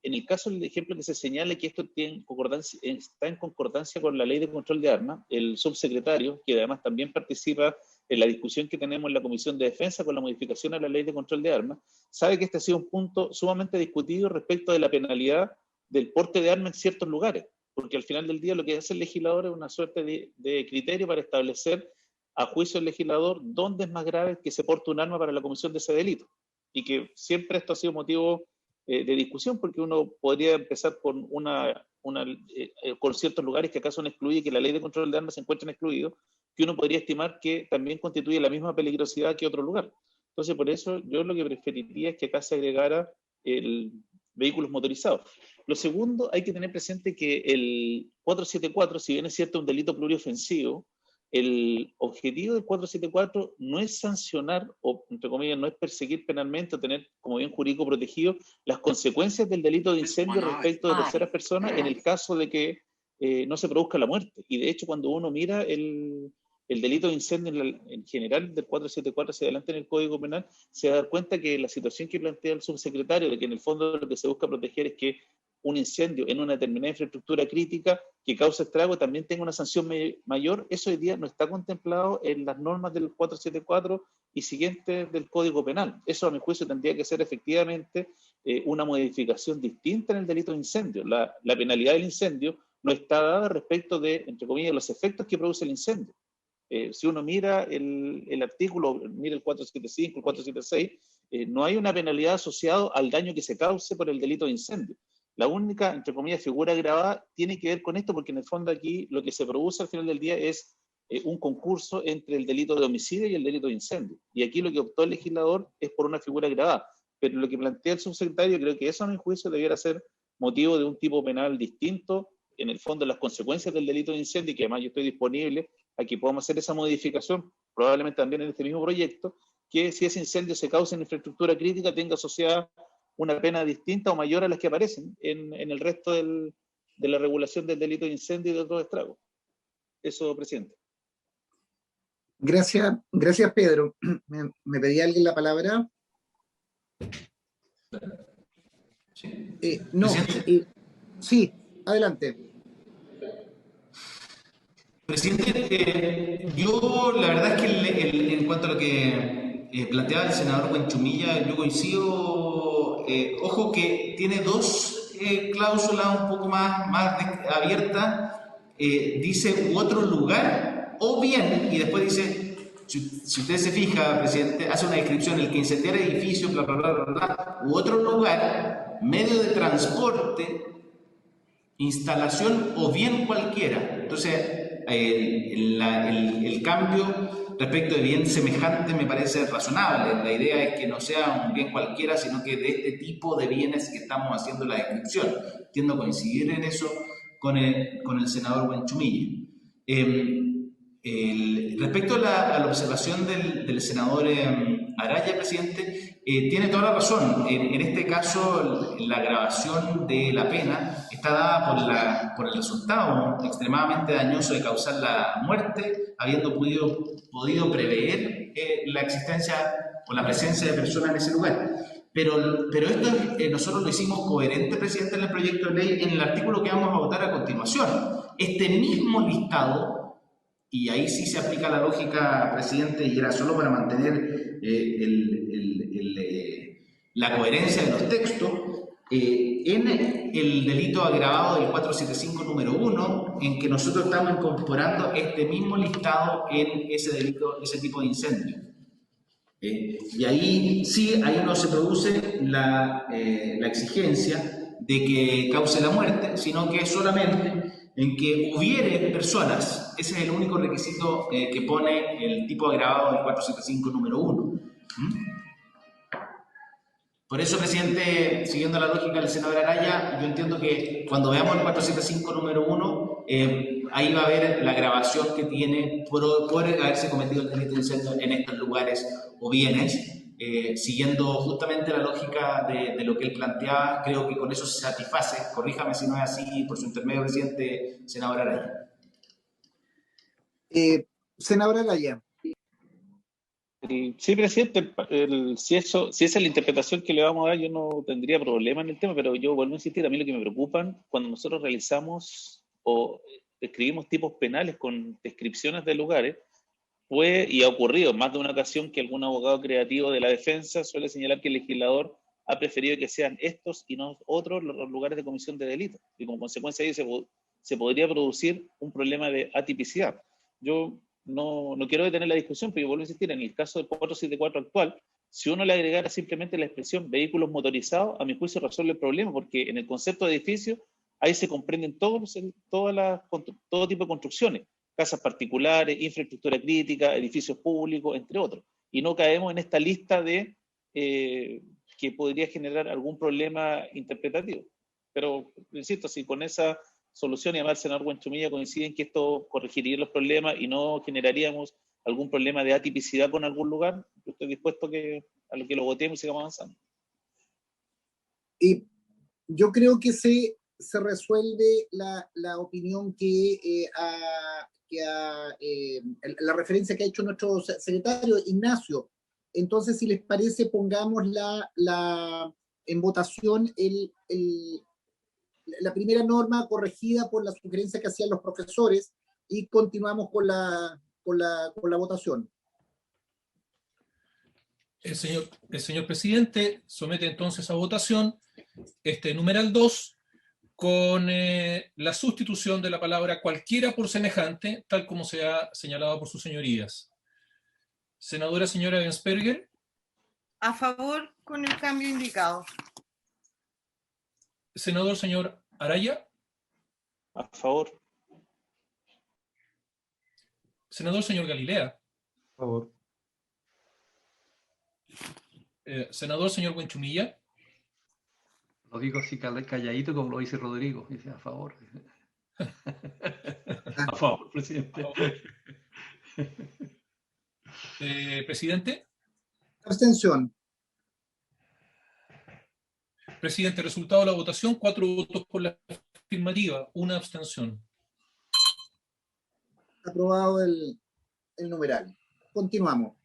Speaker 6: en el caso del ejemplo que se señala que esto está en concordancia con la ley de control de armas, el subsecretario, que además también participa en la discusión que tenemos en la Comisión de Defensa con la modificación a la ley de control de armas, sabe que este ha sido un punto sumamente discutido respecto de la penalidad del porte de armas en ciertos lugares, porque al final del día lo que hace el legislador es una suerte de criterio para establecer a juicio del legislador dónde es más grave que se porte un arma para la comisión de ese delito. Y que siempre esto ha sido motivo de discusión, porque uno podría empezar con con ciertos lugares que acá son excluidos y que la ley de control de armas se encuentran excluidos, que uno podría estimar que también constituye la misma peligrosidad que otro lugar. Entonces, por eso yo lo que preferiría es que acá se agregara el vehículos motorizados. Lo segundo, hay que tener presente que el 474, si bien es cierto un delito pluriofensivo, el objetivo del 474 no es sancionar, o entre comillas, no es perseguir penalmente o tener como bien jurídico protegido las consecuencias del delito de incendio respecto de terceras personas en el caso de que no se produzca la muerte. Y de hecho, cuando uno mira el delito de incendio en general del 474 hacia adelante en el Código Penal, se va a dar cuenta que la situación que plantea el subsecretario, de que en el fondo lo que se busca proteger es que un incendio en una determinada infraestructura crítica que causa estrago también tenga una sanción mayor, eso hoy día no está contemplado en las normas del 474 y siguientes del Código Penal. Eso, a mi juicio, tendría que ser efectivamente una modificación distinta en el delito de incendio. La penalidad del incendio no está dada respecto de, entre comillas, los efectos que produce el incendio. Si uno mira el artículo, mira el 475, el 476, no hay una penalidad asociada al daño que se cause por el delito de incendio. La única, entre comillas, figura agravada tiene que ver con esto, porque en el fondo aquí lo que se produce al final del día es un concurso entre el delito de homicidio y el delito de incendio. Y aquí lo que optó el legislador es por una figura agravada. Pero lo que plantea el subsecretario, creo que eso, a mi juicio, debiera ser motivo de un tipo penal distinto, en el fondo las consecuencias del delito de incendio, y que además yo estoy disponible a que podamos hacer esa modificación, probablemente también en este mismo proyecto, que si ese incendio se causa en infraestructura crítica, tenga asociada una pena distinta o mayor a las que aparecen en el resto de la regulación del delito de incendio y de otros estragos. Eso, presidente.
Speaker 2: Gracias, Pedro. ¿Me pedía alguien la palabra? No. Sí, adelante.
Speaker 8: Presidente, yo la verdad es que en cuanto a lo que planteaba el senador Buenchumilla, yo coincido, ojo que tiene dos cláusulas un poco más abiertas, dice u otro lugar o bien, y después dice, si usted se fija, presidente, hace una descripción, el que incendiara edificios, bla, bla, bla, bla, bla, u otro lugar, medio de transporte, instalación o bien cualquiera. Entonces, el cambio respecto de bien semejante me parece razonable. La idea es que no sea un bien cualquiera, sino que de este tipo de bienes que estamos haciendo la descripción. Tiendo a coincidir en eso con el senador Buenchumilla. Respecto a la observación del senador Araya, presidente, tiene toda la razón. En este caso, la agravación de la pena está dada por el resultado extremadamente dañoso de causar la muerte, habiendo podido prever la existencia o la presencia de personas en ese lugar. Pero esto nosotros lo hicimos coherente, presidente, en el proyecto de ley, en el artículo que vamos a votar a continuación. Este mismo listado, y ahí sí se aplica la lógica, presidente, y era solo para mantener la coherencia de los textos, en el delito agravado del 475 número 1, en que nosotros estamos incorporando este mismo listado en ese delito, ese tipo de incendio. Y ahí sí, ahí no se produce la exigencia de que cause la muerte, sino que solamente en que hubiere personas. Ese es el único requisito que pone el tipo agravado del 475 número 1. Por eso, presidente, siguiendo la lógica del senador Araya, yo entiendo que cuando veamos el 475 número 1, ahí va a haber la agravación que tiene por haberse cometido el delito de incendio en estos lugares o bienes. Siguiendo justamente la lógica de lo que él planteaba, creo que con eso se satisface. Corríjame si no es así, por su intermedio, presidente, senador Araya.
Speaker 2: Senador Araya.
Speaker 6: Sí, presidente, si esa es la interpretación que le vamos a dar, yo no tendría problema en el tema, pero yo vuelvo a insistir, a mí lo que me preocupan cuando nosotros realizamos o escribimos tipos penales con descripciones de lugares, y ha ocurrido más de una ocasión que algún abogado creativo de la defensa suele señalar que el legislador ha preferido que sean estos y no otros los lugares de comisión de delitos, y como consecuencia de ello se podría producir un problema de atipicidad. Yo no quiero detener la discusión, pero yo vuelvo a insistir, en el caso del 474 actual, si uno le agregara simplemente la expresión vehículos motorizados, a mi juicio resuelve el problema, porque en el concepto de edificio, ahí se comprenden todo tipo de construcciones, casas particulares, infraestructura crítica, edificios públicos, entre otros, y no caemos en esta lista de que podría generar algún problema interpretativo. Pero, insisto, si con esa solución, y además el senador Buenchumilla coincide en que esto corregiría los problemas y no generaríamos algún problema de atipicidad con algún lugar, yo estoy dispuesto a lo que lo votemos y sigamos avanzando.
Speaker 2: Y yo creo que se resuelve la opinión la referencia que ha hecho nuestro secretario Ignacio. Entonces, si les parece, pongamos en votación la primera norma corregida por la sugerencia que hacían los profesores y continuamos con la votación.
Speaker 4: El señor presidente somete entonces a votación este numeral 2 con la sustitución de la palabra cualquiera por semejante, tal como se ha señalado por sus señorías. Senadora señora Gensperger.
Speaker 1: A favor con el cambio indicado.
Speaker 4: Senador señor Araya.
Speaker 6: A favor.
Speaker 4: Senador señor Galilea.
Speaker 7: A favor.
Speaker 4: Senador señor Buenchumilla.
Speaker 3: Lo digo así calladito como lo dice Rodrigo. Dice a favor. A favor, presidente.
Speaker 4: A favor. Presidente.
Speaker 2: Abstención.
Speaker 4: Presidente, resultado de la votación, 4 votos por la afirmativa, 1 abstención.
Speaker 2: Aprobado el numeral. Continuamos.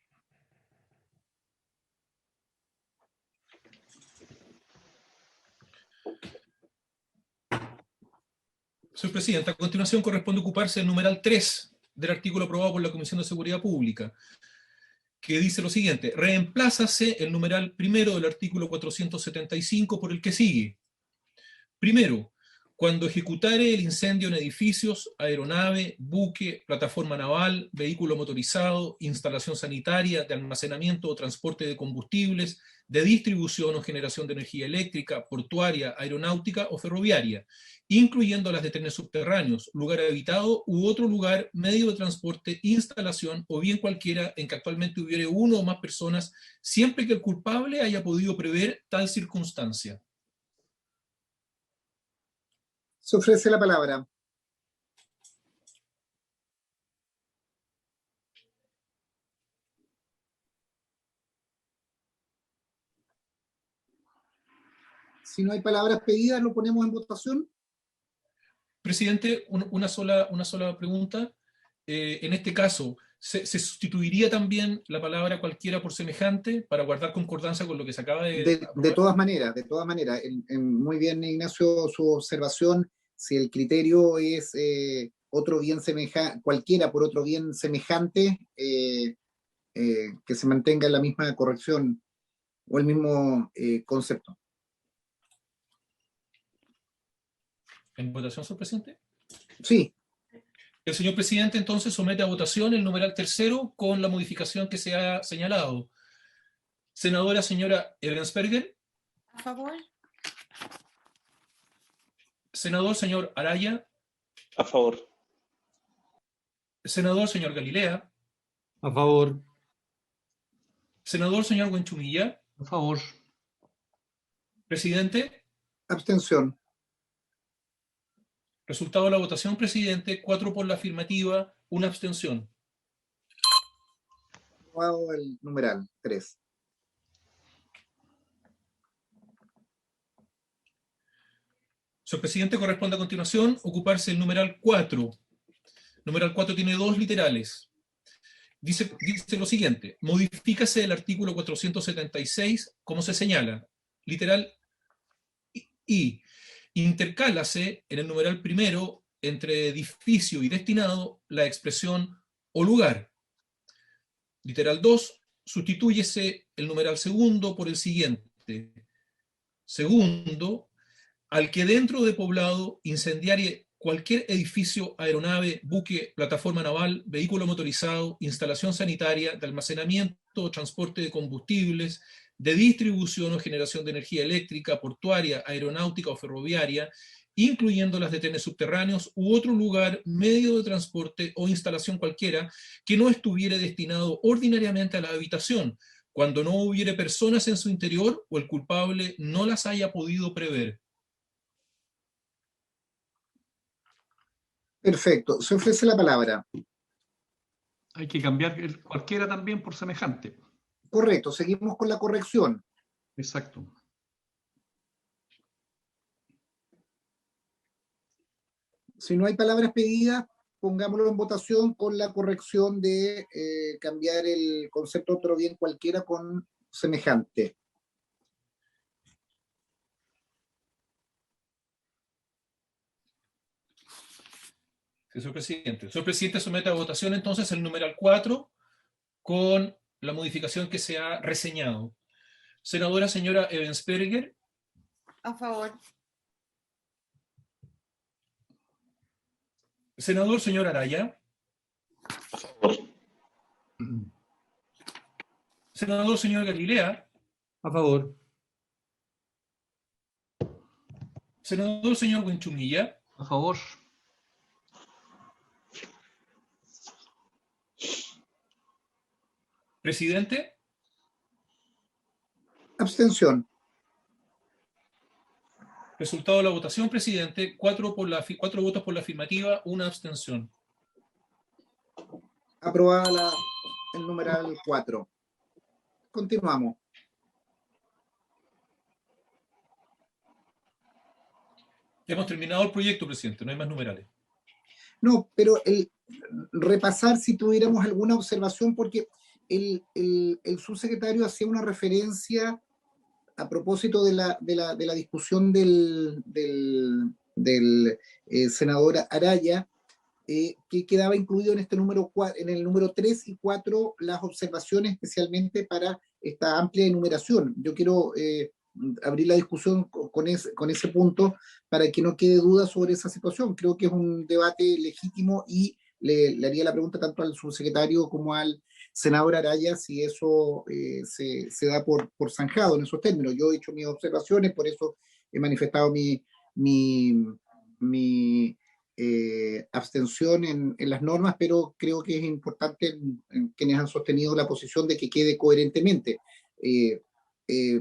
Speaker 4: Señor presidente, a continuación corresponde ocuparse del numeral 3 del artículo aprobado por la Comisión de Seguridad Pública, que dice lo siguiente: reemplázase el numeral primero del artículo 475 por el que sigue. Primero, cuando ejecutare el incendio en edificios, aeronave, buque, plataforma naval, vehículo motorizado, instalación sanitaria, de almacenamiento o transporte de combustibles, de distribución o generación de energía eléctrica, portuaria, aeronáutica o ferroviaria, incluyendo las de trenes subterráneos, lugar habitado u otro lugar, medio de transporte, instalación o bien cualquiera en que actualmente hubiere uno o más personas, siempre que el culpable haya podido prever tal circunstancia.
Speaker 2: Se ofrece la palabra. Si no hay palabras pedidas, lo ponemos en votación.
Speaker 4: Presidente, una sola pregunta. En este caso, ¿se sustituiría también la palabra cualquiera por semejante para guardar concordancia con lo que se acaba de
Speaker 2: De
Speaker 4: aprobar?
Speaker 2: todas maneras, muy bien, Ignacio, su observación. Si el criterio es otro bien semejante, cualquiera por otro bien semejante, que se mantenga la misma corrección o el mismo concepto.
Speaker 4: ¿En votación, señor presidente?
Speaker 2: Sí.
Speaker 4: El señor presidente entonces somete a votación el numeral tercero con la modificación que se ha señalado. Senadora señora Ebensperger.
Speaker 1: A favor.
Speaker 4: Senador señor Araya.
Speaker 6: A favor.
Speaker 4: Senador señor Galilea.
Speaker 7: A favor.
Speaker 4: Senador señor Buenchumilla.
Speaker 3: A favor.
Speaker 4: Presidente.
Speaker 2: Abstención.
Speaker 4: Resultado de la votación, presidente, 4 por la afirmativa, 1 abstención.
Speaker 2: Aprobado el numeral 3.
Speaker 4: Señor presidente, corresponde a continuación ocuparse el numeral 4. Numeral 4 tiene 2 literales. Dice lo siguiente: modifícase el artículo 476 como se señala. Literal I. Intercálase en el numeral primero entre edificio y destinado la expresión o lugar. Literal 2. Sustitúyese el numeral segundo por el siguiente. Segundo, al que dentro de poblado incendiarie cualquier edificio, aeronave, buque, plataforma naval, vehículo motorizado, instalación sanitaria, de almacenamiento o transporte de combustibles, de distribución o generación de energía eléctrica, portuaria, aeronáutica o ferroviaria, incluyendo las de trenes subterráneos u otro lugar, medio de transporte o instalación cualquiera que no estuviere destinado ordinariamente a la habitación, cuando no hubiere personas en su interior o el culpable no las haya podido prever.
Speaker 2: Perfecto. Se ofrece la palabra.
Speaker 3: Hay que cambiar cualquiera también por semejante.
Speaker 2: Correcto. Seguimos con la corrección.
Speaker 3: Exacto.
Speaker 2: Si no hay palabras pedidas, pongámoslo en votación con la corrección de cambiar el concepto otro bien cualquiera con semejante.
Speaker 4: Señor presidente. Señor presidente, somete a votación entonces el numeral 4 con la modificación que se ha reseñado. Senadora señora Ebensperger.
Speaker 1: A favor.
Speaker 4: Senador señor Araya.
Speaker 6: A favor.
Speaker 4: Senador señor Galilea.
Speaker 7: A favor.
Speaker 4: Senador señor Buenchumilla.
Speaker 3: A favor.
Speaker 4: Presidente.
Speaker 2: Abstención.
Speaker 4: Resultado de la votación, presidente, 4 votos por la afirmativa, 1 abstención.
Speaker 2: Aprobada el numeral 4. Continuamos.
Speaker 4: Hemos terminado el proyecto, presidente, no hay más numerales.
Speaker 2: No, pero repasar si tuviéramos alguna observación, porque el subsecretario hacía una referencia a propósito de la discusión del senador Araya, que quedaba incluido en este en el número 3 y 4 las observaciones especialmente para esta amplia enumeración. Yo quiero abrir la discusión con ese punto para que no quede duda sobre esa situación. Creo que es un debate legítimo y le haría la pregunta tanto al subsecretario como al senador Araya si eso se da por zanjado en esos términos. Yo he hecho mis observaciones, por eso he manifestado mi abstención en las normas, pero creo que es importante en quienes han sostenido la posición de que quede coherentemente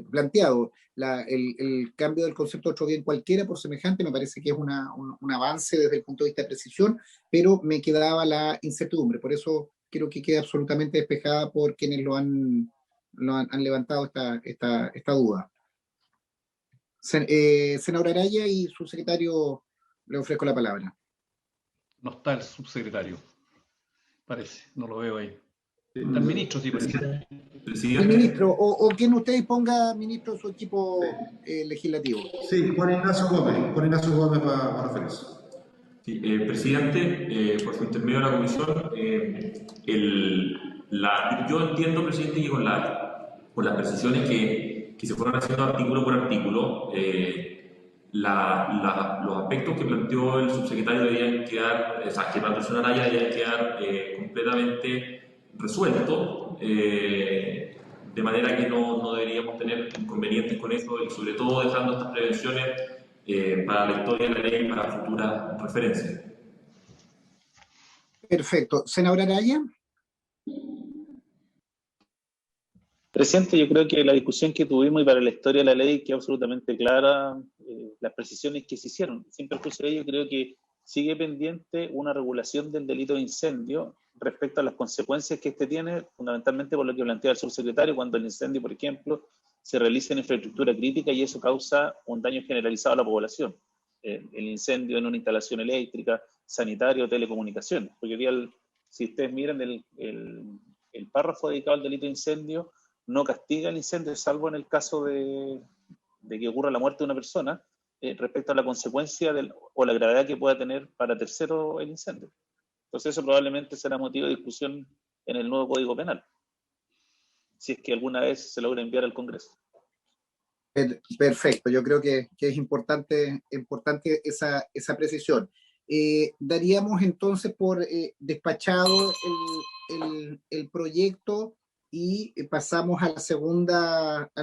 Speaker 2: planteado. El cambio del concepto de otro bien cualquiera por semejante me parece que es un avance desde el punto de vista de precisión, pero me quedaba la incertidumbre. Por eso creo que queda absolutamente despejada por quienes han levantado esta duda. Senador Araya y su secretario, le ofrezco la palabra.
Speaker 3: No está el subsecretario, parece, no lo veo ahí. Está el ministro, sí, parece.
Speaker 2: El ministro, o quien usted ponga ministro de su equipo legislativo.
Speaker 5: Sí, Juan Ignacio Gómez va a referirse.
Speaker 9: Sí, presidente, por su intermedio de la comisión, yo entiendo, presidente, que con las precisiones que se fueron haciendo artículo por artículo, los aspectos que planteó el subsecretario deberían quedar, o sea, que planteó el señor Araya deberían quedar completamente resueltos, de manera que no deberíamos tener inconvenientes con eso y sobre todo dejando estas prevenciones para la historia de la ley y para futuras referencias.
Speaker 2: Perfecto. Senador Araya.
Speaker 6: Presidente, yo creo que la discusión que tuvimos y para la historia de la ley quedó absolutamente clara, las precisiones que se hicieron. Sin perjuicio de ello, creo que sigue pendiente una regulación del delito de incendio respecto a las consecuencias que este tiene, fundamentalmente por lo que plantea el subsecretario, cuando el incendio, por ejemplo, se realiza en infraestructura crítica y eso causa un daño generalizado a la población. El incendio en una instalación eléctrica, sanitaria o telecomunicaciones. Porque si ustedes miran el párrafo dedicado al delito de incendio, no castiga el incendio, salvo en el caso de que ocurra la muerte de una persona, respecto a la consecuencia o la gravedad que pueda tener para tercero el incendio. Entonces eso probablemente será motivo de discusión en el nuevo Código Penal, si es que alguna vez se logra enviar al Congreso.
Speaker 2: Perfecto, yo creo que es importante esa precisión. Daríamos entonces por despachado el proyecto y pasamos al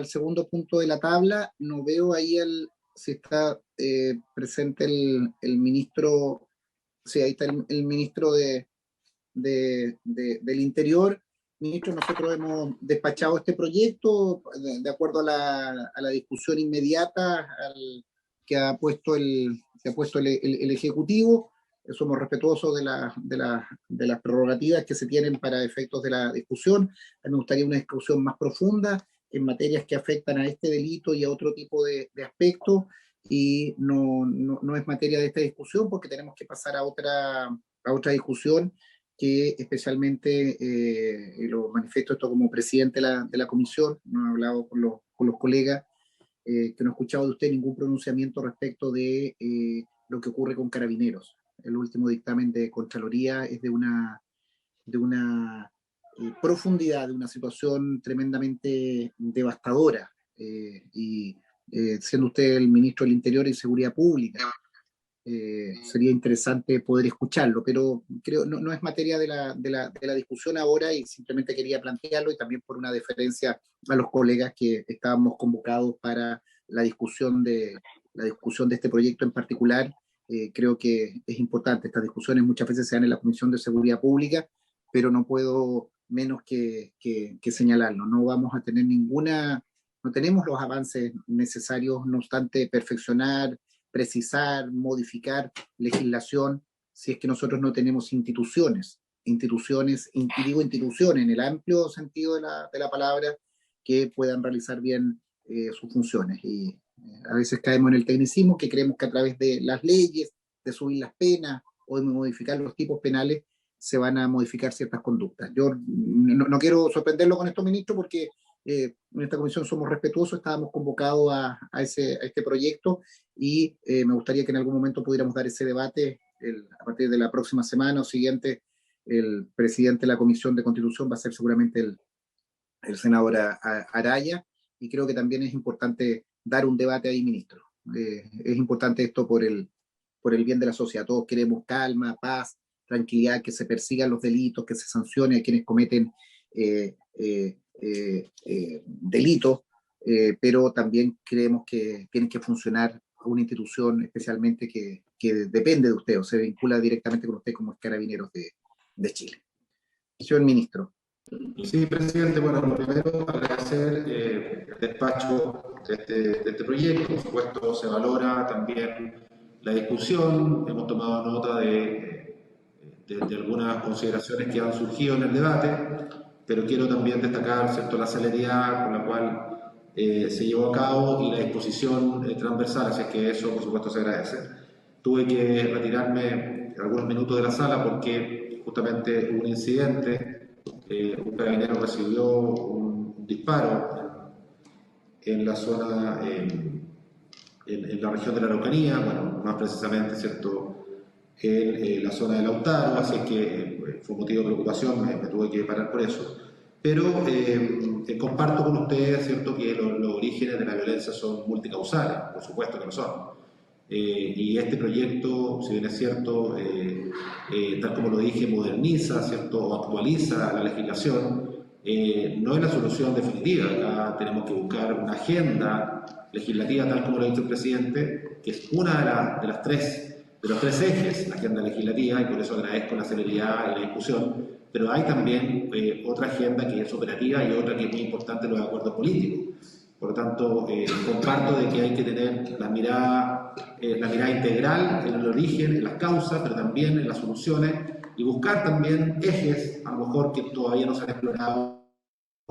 Speaker 2: segundo punto de la tabla. No veo ahí si está presente el ministro. Sí, ahí está el ministro del Interior. Ministro, nosotros hemos despachado este proyecto de acuerdo a la discusión inmediata que ha puesto el Ejecutivo. Somos respetuosos de las prerrogativas que se tienen para efectos de la discusión. A mí me gustaría una discusión más profunda en materias que afectan a este delito y a otro tipo de aspectos, y no es materia de esta discusión porque tenemos que pasar a otra discusión que especialmente, y lo manifiesto esto como presidente de la comisión, no he hablado con los colegas, que no he escuchado de usted ningún pronunciamiento respecto de lo que ocurre con Carabineros. El último dictamen de Contraloría es de una profundidad, de una situación tremendamente devastadora, y siendo usted el ministro del Interior y Seguridad Pública, sería interesante poder escucharlo, pero creo no es materia de la discusión ahora, y simplemente quería plantearlo, y también por una deferencia a los colegas que estábamos convocados para la discusión de este proyecto en particular. Creo que es importante. Estas discusiones muchas veces se dan en la Comisión de Seguridad Pública, pero no puedo menos que señalarlo. No vamos a tener no tenemos los avances necesarios, no obstante perfeccionar, precisar, modificar legislación, si es que nosotros no tenemos instituciones, y digo instituciones en el amplio sentido de la palabra, que puedan realizar bien sus funciones. Y a veces caemos en el tecnicismo, que creemos que a través de las leyes, de subir las penas o de modificar los tipos penales, se van a modificar ciertas conductas. Yo no quiero sorprenderlo con esto, ministro, porque en esta comisión somos respetuosos, estábamos convocados a este proyecto, y me gustaría que en algún momento pudiéramos dar ese debate. A partir de la próxima semana o siguiente, el presidente de la Comisión de Constitución va a ser seguramente el senador Araya, y creo que también es importante dar un debate ahí, ministro. Es importante esto por el bien de la sociedad. Todos queremos calma, paz, tranquilidad, que se persigan los delitos, que se sancione a quienes cometen delitos, pero también creemos que tiene que funcionar una institución especialmente que depende de usted o se vincula directamente con usted como es Carabineros de Chile. Señor ministro.
Speaker 5: Sí, presidente. Bueno, lo primero, agradecer el despacho de este proyecto. Por supuesto, se valora también la discusión. Hemos tomado nota de algunas consideraciones que han surgido en el debate, pero quiero también destacar, ¿cierto?, la celeridad con la cual se llevó a cabo y la disposición transversal, así que eso, por supuesto, se agradece. Tuve que retirarme algunos minutos de la sala porque justamente hubo un incidente. Un carabinero recibió un disparo en la zona, en la región de la Araucanía, bueno, más precisamente, ¿cierto?, en la zona de Lautaro, así que fue motivo de preocupación, me tuve que parar por eso. Pero comparto con ustedes, ¿cierto?, que los orígenes de la violencia son multicausales, por supuesto que lo son. Y este proyecto, si bien es cierto, tal como lo dije, moderniza, ¿cierto?, o actualiza la legislación, no es la solución definitiva. Acá tenemos que buscar una agenda legislativa, tal como lo ha dicho el presidente, que es una de los tres ejes, la agenda legislativa, y por eso agradezco la celeridad y la discusión, pero hay también otra agenda que es operativa y otra que es muy importante, los acuerdos políticos. Por lo tanto, comparto de que hay que tener la mirada integral en el origen, en las causas, pero también en las soluciones, y buscar también ejes, a lo mejor que todavía no se han explorado,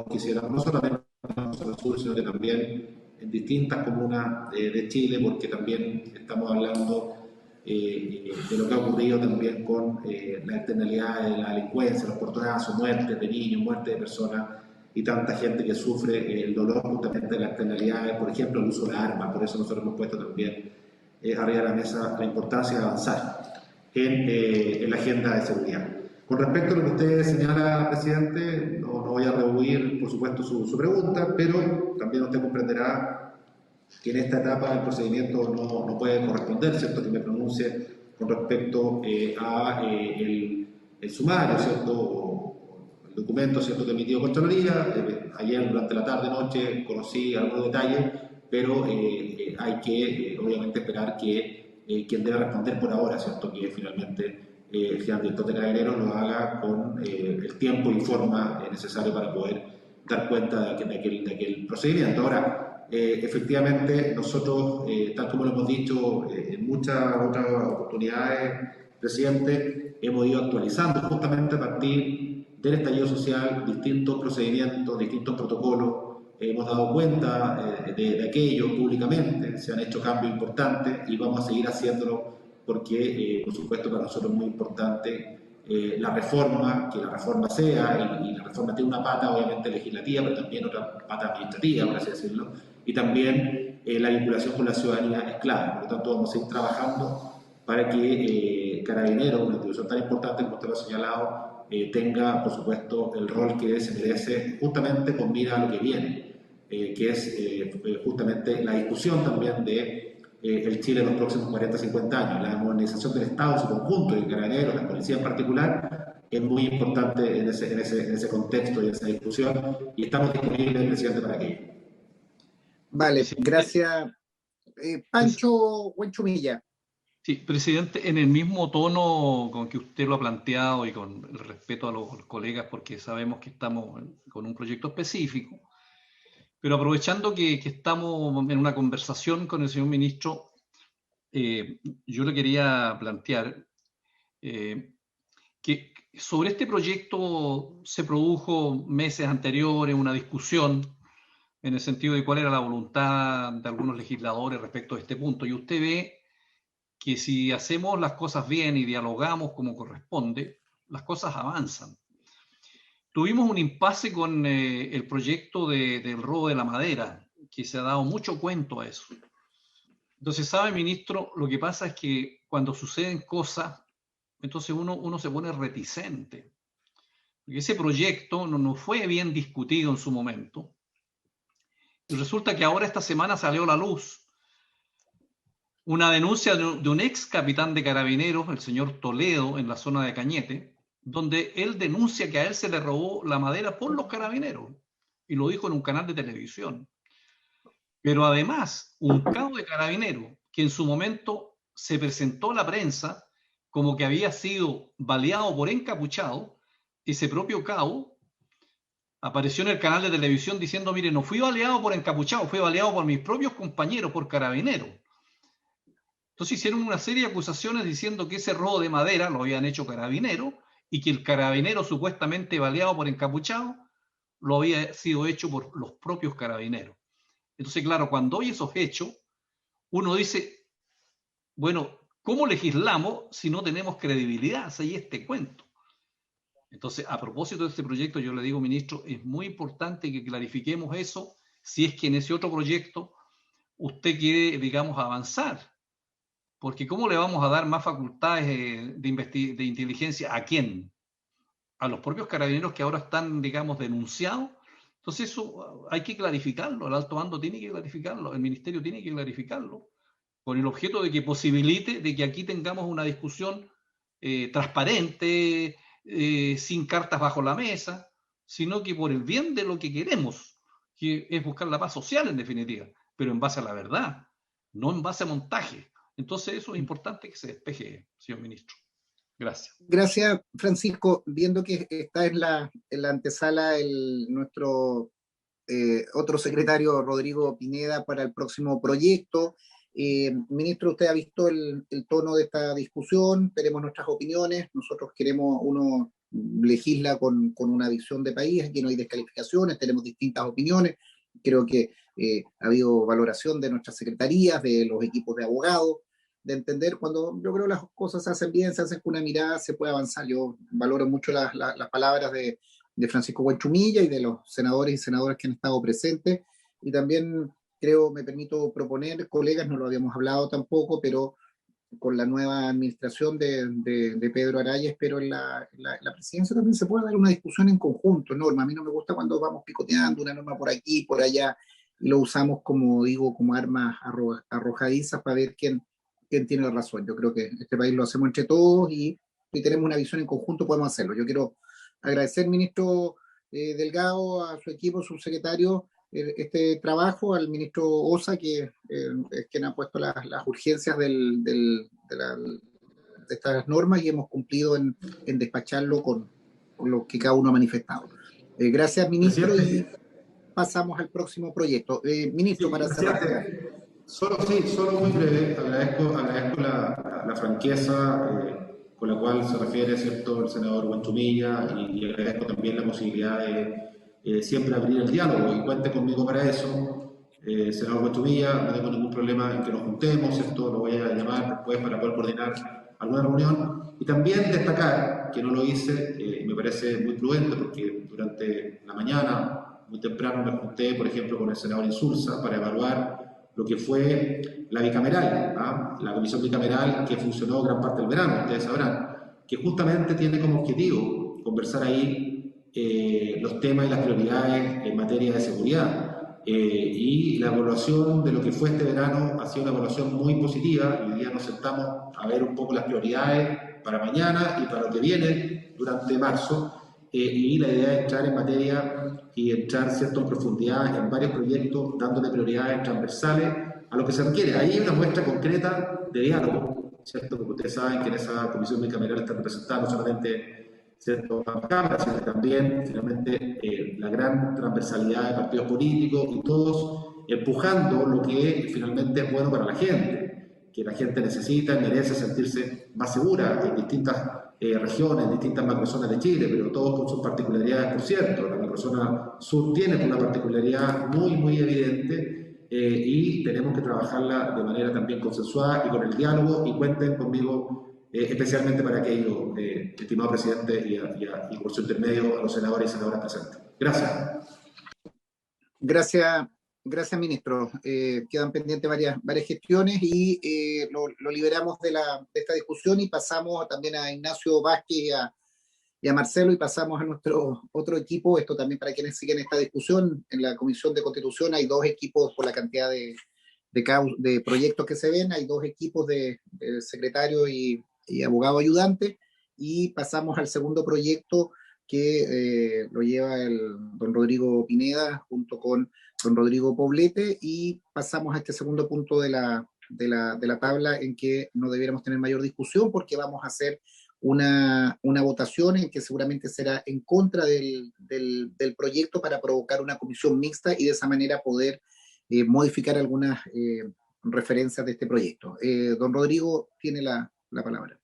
Speaker 5: quisiéramos, no solamente en el sur, sino que también en distintas comunas de Chile, porque también estamos hablando de lo que ha ocurrido también con la externalidad de la delincuencia, los portonazos, muertes de niños, muertes de personas, y tanta gente que sufre el dolor justamente de las externalidades, por ejemplo, el uso de armas. Por eso nosotros hemos puesto también arriba de la mesa la importancia de avanzar en la agenda de seguridad. Con respecto a lo que usted señala, presidente, no voy a rehuir, por supuesto, su pregunta, pero también usted comprenderá que en esta etapa del procedimiento no puede corresponder, ¿cierto?, que me pronuncie con respecto a el sumario, ¿cierto?, el documento, ¿cierto?, que emitió Contraloría. Ayer durante la tarde-noche conocí algunos detalles, pero hay que obviamente esperar que quien debe responder por ahora, ¿cierto?, que finalmente el general director de Carabineros lo haga con el tiempo y forma necesario para poder dar cuenta de aquel procedimiento. Ahora, efectivamente, nosotros, tal como lo hemos dicho en muchas otras oportunidades, presidente, hemos ido actualizando justamente a partir del estallido social distintos procedimientos, distintos protocolos. Hemos dado cuenta de aquello públicamente, se han hecho cambios importantes y vamos a seguir haciéndolo porque, por supuesto, para nosotros es muy importante la reforma, que la reforma sea, y la reforma tiene una pata obviamente legislativa, pero también otra pata administrativa, por así decirlo, y también la vinculación con la ciudadanía es clave. Por lo tanto, vamos a seguir trabajando para que Carabineros, una institución tan importante como usted lo ha señalado, tenga, por supuesto, el rol que se merece, justamente con mira a lo que viene, que es justamente la discusión también de el Chile en los próximos 40-50 años. La modernización del Estado en su conjunto, y Carabineros, la policía en particular, es muy importante en ese contexto y en esa discusión, y estamos disponibles, presidente, para aquello.
Speaker 2: Vale, gracias. Pancho Huenchumilla.
Speaker 3: Sí, presidente, en el mismo tono con que usted lo ha planteado y con el respeto a los colegas, porque sabemos que estamos con un proyecto específico, pero aprovechando que estamos en una conversación con el señor ministro, yo le quería plantear que sobre este proyecto se produjo meses anteriores una discusión en el sentido de cuál era la voluntad de algunos legisladores respecto a este punto, y usted ve que si hacemos las cosas bien y dialogamos como corresponde, las cosas avanzan. Tuvimos un impasse con el proyecto del robo de la madera, que se ha dado mucho cuento a eso. Entonces, ¿sabe, ministro? Lo que pasa es que cuando suceden cosas, entonces uno se pone reticente. Porque ese proyecto no fue bien discutido en su momento. Y resulta que ahora esta semana salió a la luz una denuncia de un ex capitán de carabineros, el señor Toledo, en la zona de Cañete, donde él denuncia que a él se le robó la madera por los carabineros. Y lo dijo en un canal de televisión. Pero además, un cabo de carabineros que en su momento se presentó a la prensa como que había sido baleado por encapuchado, ese propio cabo apareció en el canal de televisión diciendo, mire, no fui baleado por encapuchado, fui baleado por mis propios compañeros, por carabineros. Entonces hicieron una serie de acusaciones diciendo que ese robo de madera lo habían hecho carabineros y que el carabinero supuestamente baleado por encapuchado lo había sido hecho por los propios carabineros. Entonces, claro, cuando hay esos hechos, uno dice, bueno, ¿cómo legislamos si no tenemos credibilidad? Si hay este cuento. Entonces, a propósito de este proyecto, yo le digo, ministro, es muy importante que clarifiquemos eso, si es que en ese otro proyecto usted quiere, digamos, avanzar. Porque ¿cómo le vamos a dar más facultades de inteligencia a quién? A los propios carabineros que ahora están, digamos, denunciados. Entonces eso hay que clarificarlo, el alto mando tiene que clarificarlo, el ministerio tiene que clarificarlo, con el objeto de que posibilite de que aquí tengamos una discusión transparente, sin cartas bajo la mesa, sino que por el bien de lo que queremos, que es buscar la paz social en definitiva, pero en base a la verdad, no en base a montaje. Entonces eso es importante que se despeje, señor ministro. Gracias.
Speaker 2: Gracias, Francisco. Viendo que está en la antesala nuestro otro secretario, Rodrigo Pineda, para el próximo proyecto. Ministro, usted ha visto el tono de esta discusión, tenemos nuestras opiniones, nosotros queremos, uno legisla con una visión de país, aquí no hay descalificaciones, tenemos distintas opiniones, creo que ha habido valoración de nuestras secretarías, de los equipos de abogados, de entender cuando yo creo las cosas se hacen bien, se hacen con una mirada, se puede avanzar. Yo valoro mucho las palabras de Francisco Buenchumilla y de los senadores y senadoras que han estado presentes, y también creo, me permito proponer, colegas, no lo habíamos hablado tampoco, pero con la nueva administración de Pedro Araya, espero en la presidencia también se pueda dar una discusión en conjunto, norma. A mí no me gusta cuando vamos picoteando una norma por aquí, por allá, y lo usamos, como digo, como armas arrojadizas para ver quién tiene la razón. Yo creo que este país lo hacemos entre todos y tenemos una visión en conjunto, podemos hacerlo. Yo quiero agradecer, ministro Delgado, a su equipo, subsecretario, este trabajo, al ministro Osa, que es quien ha puesto las urgencias de estas normas, y hemos cumplido en despacharlo con lo que cada uno ha manifestado. Gracias, ministro, y pasamos al próximo proyecto. Ministro, sí, para cerrar.
Speaker 5: Solo muy breve, agradezco la franqueza con la cual se refiere, ¿cierto?, el senador Buenchumilla, y agradezco también la posibilidad de siempre abrir el diálogo, y cuente conmigo para eso. Senador Buenchumilla, no tengo ningún problema en que nos juntemos, ¿cierto?, lo voy a llamar después para poder coordinar alguna reunión, y también destacar que no lo hice, me parece muy prudente, porque durante la mañana, muy temprano, me junté, por ejemplo, con el senador Insulza para evaluar lo que fue la bicameral, la comisión bicameral que funcionó gran parte del verano, ustedes sabrán, que justamente tiene como objetivo conversar ahí los temas y las prioridades en materia de seguridad. Y la evaluación de lo que fue este verano ha sido una evaluación muy positiva, y hoy día nos sentamos a ver un poco las prioridades para mañana y para lo que viene durante marzo, y la idea es entrar en materia y entrar, ¿cierto?, en profundidad en varios proyectos, dándole prioridades transversales a lo que se requiere. Ahí hay una muestra concreta de diálogo, ¿cierto?, porque ustedes saben que en esa comisión bicameral está representada no solamente, ¿cierto?, la Cámara, sino que también, finalmente, la gran transversalidad de partidos políticos, y todos empujando lo que finalmente es bueno para la gente, que la gente necesita, merece sentirse más segura en distintas regiones, distintas macrozonas de Chile, pero todos con sus particularidades, por cierto. La macrozona sur tiene una particularidad muy, muy evidente, y tenemos que trabajarla de manera también consensuada y con el diálogo, y cuenten conmigo especialmente para aquello, estimado presidente, y por su intermedio a los senadores y senadoras presentes. Gracias.
Speaker 2: Gracias, ministro. Quedan pendientes varias gestiones, y lo liberamos de esta discusión, y pasamos también a Ignacio Vázquez y a Marcelo, y pasamos a nuestro otro equipo. Esto también para quienes siguen esta discusión. En la Comisión de Constitución hay 2 equipos por la cantidad de proyectos que se ven, hay 2 equipos de secretario y abogado ayudante, y pasamos al segundo proyecto que lo lleva el don Rodrigo Pineda junto con don Rodrigo Poblete, y pasamos a este segundo punto de la tabla en que no debiéramos tener mayor discusión, porque vamos a hacer una votación en que seguramente será en contra del proyecto para provocar una comisión mixta y de esa manera poder modificar algunas referencias de este proyecto. Don Rodrigo tiene la palabra.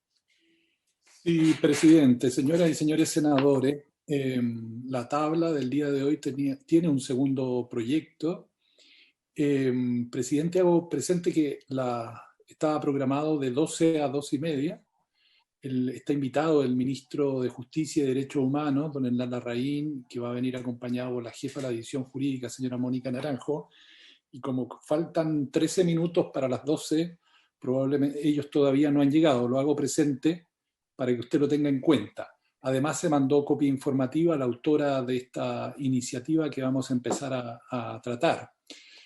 Speaker 10: Sí, presidente, señoras y señores senadores, la tabla del día de hoy tiene un segundo proyecto. Presidente, hago presente que estaba programado de 12 a 12 y media. Está invitado el ministro de Justicia y Derechos Humanos, don Hernán Larraín, que va a venir acompañado por la jefa de la división jurídica, señora Mónica Naranjo, y como faltan 13 minutos para las 12, probablemente ellos todavía no han llegado. Lo hago presente para que usted lo tenga en cuenta. Además, se mandó copia informativa a la autora de esta iniciativa que vamos a empezar a tratar.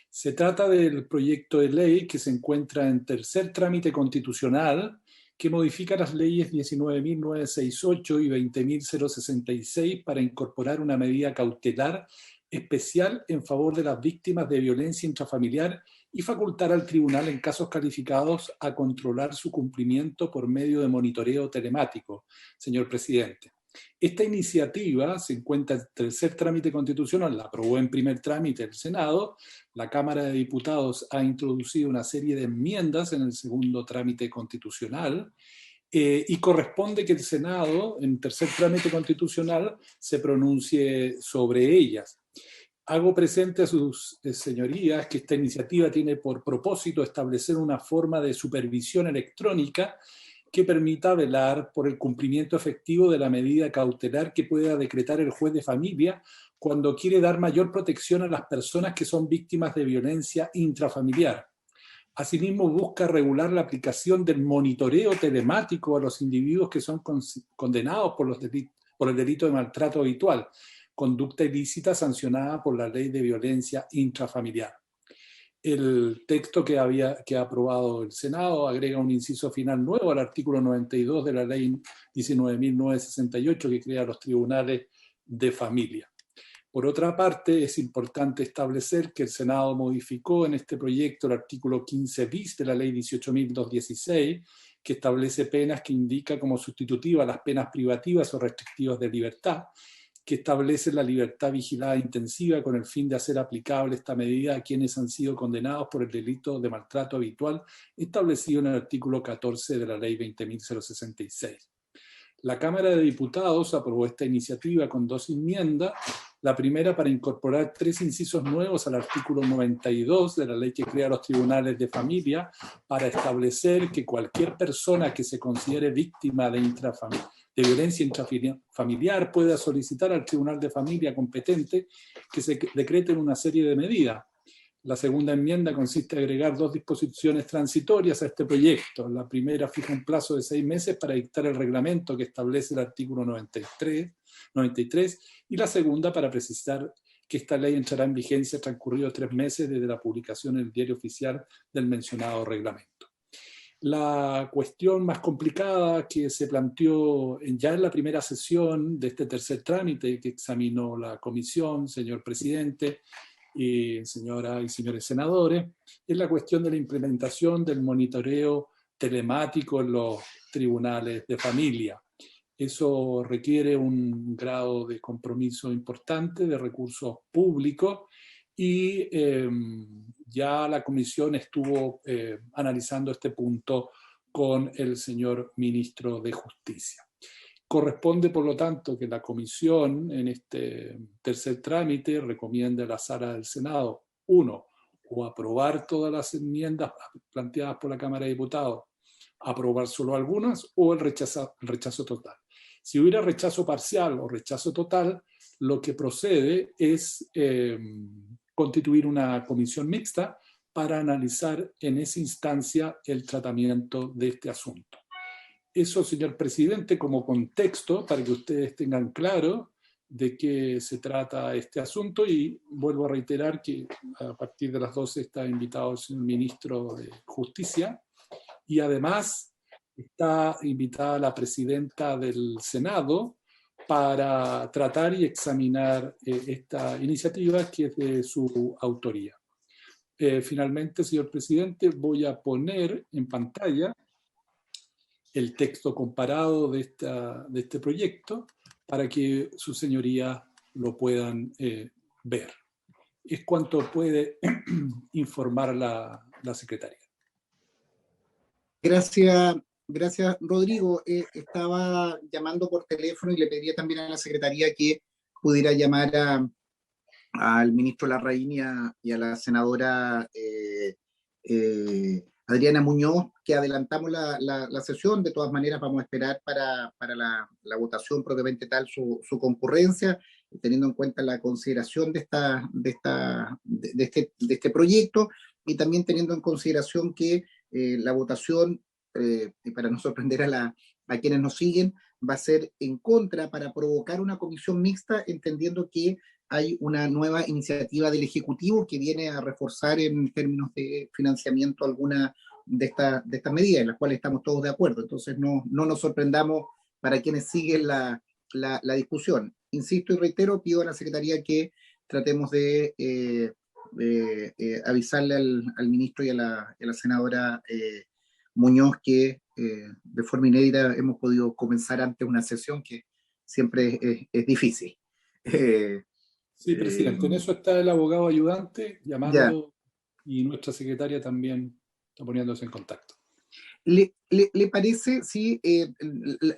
Speaker 10: Se trata del proyecto de ley que se encuentra en tercer trámite constitucional, que modifica las leyes 19.968 y 20.066 para incorporar una medida cautelar especial en favor de las víctimas de violencia intrafamiliar y facultar al tribunal en casos calificados a controlar su cumplimiento por medio de monitoreo telemático, señor presidente. Esta iniciativa se encuentra en tercer trámite constitucional, la aprobó en primer trámite el Senado, la Cámara de Diputados ha introducido una serie de enmiendas en el segundo trámite constitucional, y corresponde que el Senado, en tercer trámite constitucional, se pronuncie sobre ellas. Hago presente a sus señorías que esta iniciativa tiene por propósito establecer una forma de supervisión electrónica que permita velar por el cumplimiento efectivo de la medida cautelar que pueda decretar el juez de familia cuando quiere dar mayor protección a las personas que son víctimas de violencia intrafamiliar. Asimismo, busca regular la aplicación del monitoreo telemático a los individuos que son condenados por el delito de maltrato habitual, conducta ilícita sancionada por la Ley de Violencia Intrafamiliar. El texto que ha aprobado el Senado agrega un inciso final nuevo al artículo 92 de la Ley 19.968 que crea los tribunales de familia. Por otra parte, es importante establecer que el Senado modificó en este proyecto el artículo 15 bis de la Ley 18.216, que establece penas que indica como sustitutiva las penas privativas o restrictivas de libertad, que establece la libertad vigilada intensiva con el fin de hacer aplicable esta medida a quienes han sido condenados por el delito de maltrato habitual establecido en el artículo 14 de la Ley 20.066. La Cámara de Diputados aprobó esta iniciativa con 2 enmiendas, la primera para incorporar 3 incisos nuevos al artículo 92 de la ley que crea los tribunales de familia para establecer que cualquier persona que se considere víctima de violencia intrafamiliar pueda solicitar al tribunal de familia competente que se decreten una serie de medidas. La segunda enmienda consiste en agregar 2 disposiciones transitorias a este proyecto. La primera fija un plazo de 6 meses para dictar el reglamento que establece el artículo 93 y la segunda para precisar que esta ley entrará en vigencia transcurridos 3 meses desde la publicación en el Diario Oficial del mencionado reglamento. La cuestión más complicada que se planteó ya en la primera sesión de este tercer trámite que examinó la comisión, señor presidente, y señoras y señores senadores, es la cuestión de la implementación del monitoreo telemático en los tribunales de familia. Eso requiere un grado de compromiso importante de recursos públicos y ya la comisión estuvo analizando este punto con el señor ministro de Justicia. Corresponde, por lo tanto, que la comisión en este tercer trámite recomiende a la sala del Senado, 1, o aprobar todas las enmiendas planteadas por la Cámara de Diputados, aprobar solo algunas, o el rechazo total. Si hubiera rechazo parcial o rechazo total, lo que procede es constituir una comisión mixta para analizar en esa instancia el tratamiento de este asunto. Eso, señor presidente, como contexto para que ustedes tengan claro de qué se trata este asunto, y vuelvo a reiterar que a partir de las 12 está invitado el señor ministro de Justicia, y además está invitada la presidenta del Senado para tratar y examinar esta iniciativa que es de su autoría. Finalmente, señor presidente, voy a poner en pantalla el texto comparado de este proyecto para que sus señorías lo puedan ver. Es cuanto puede informar la secretaria.
Speaker 2: Gracias, Rodrigo. Estaba llamando por teléfono y le pedía también a la secretaría que pudiera llamar al ministro Larraín y a la senadora Adriana Muñoz, que adelantamos la sesión. De todas maneras, vamos a esperar para la votación propiamente tal su concurrencia, teniendo en cuenta la consideración de este proyecto, y también teniendo en consideración que la votación, y para no sorprender a quienes nos siguen, va a ser en contra para provocar una comisión mixta, entendiendo que hay una nueva iniciativa del Ejecutivo que viene a reforzar en términos de financiamiento alguna de estas medidas, en las cuales estamos todos de acuerdo. Entonces no nos sorprendamos para quienes siguen la discusión. Insisto y reitero, pido a la Secretaría que tratemos de avisarle al ministro y a la senadora Muñoz que de forma inédita hemos podido comenzar antes una sesión que siempre es difícil.
Speaker 10: Sí, presidente, en eso está el abogado ayudante llamando, y nuestra secretaria también está poniéndose en contacto.
Speaker 2: ¿Le parece si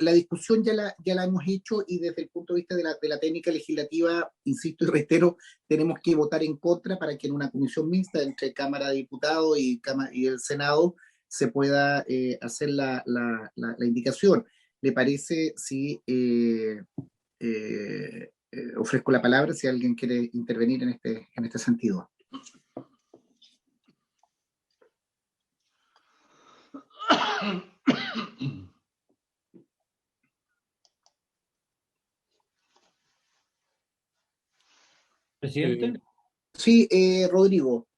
Speaker 2: la discusión ya la hemos hecho, y desde el punto de vista de la técnica legislativa, insisto y reitero, tenemos que votar en contra para que en una comisión mixta entre Cámara de Diputados y el Senado se pueda hacer la indicación? ¿Le parece si ofrezco la palabra si alguien quiere intervenir en este sentido?
Speaker 7: Presidente.
Speaker 2: Sí, Rodrigo.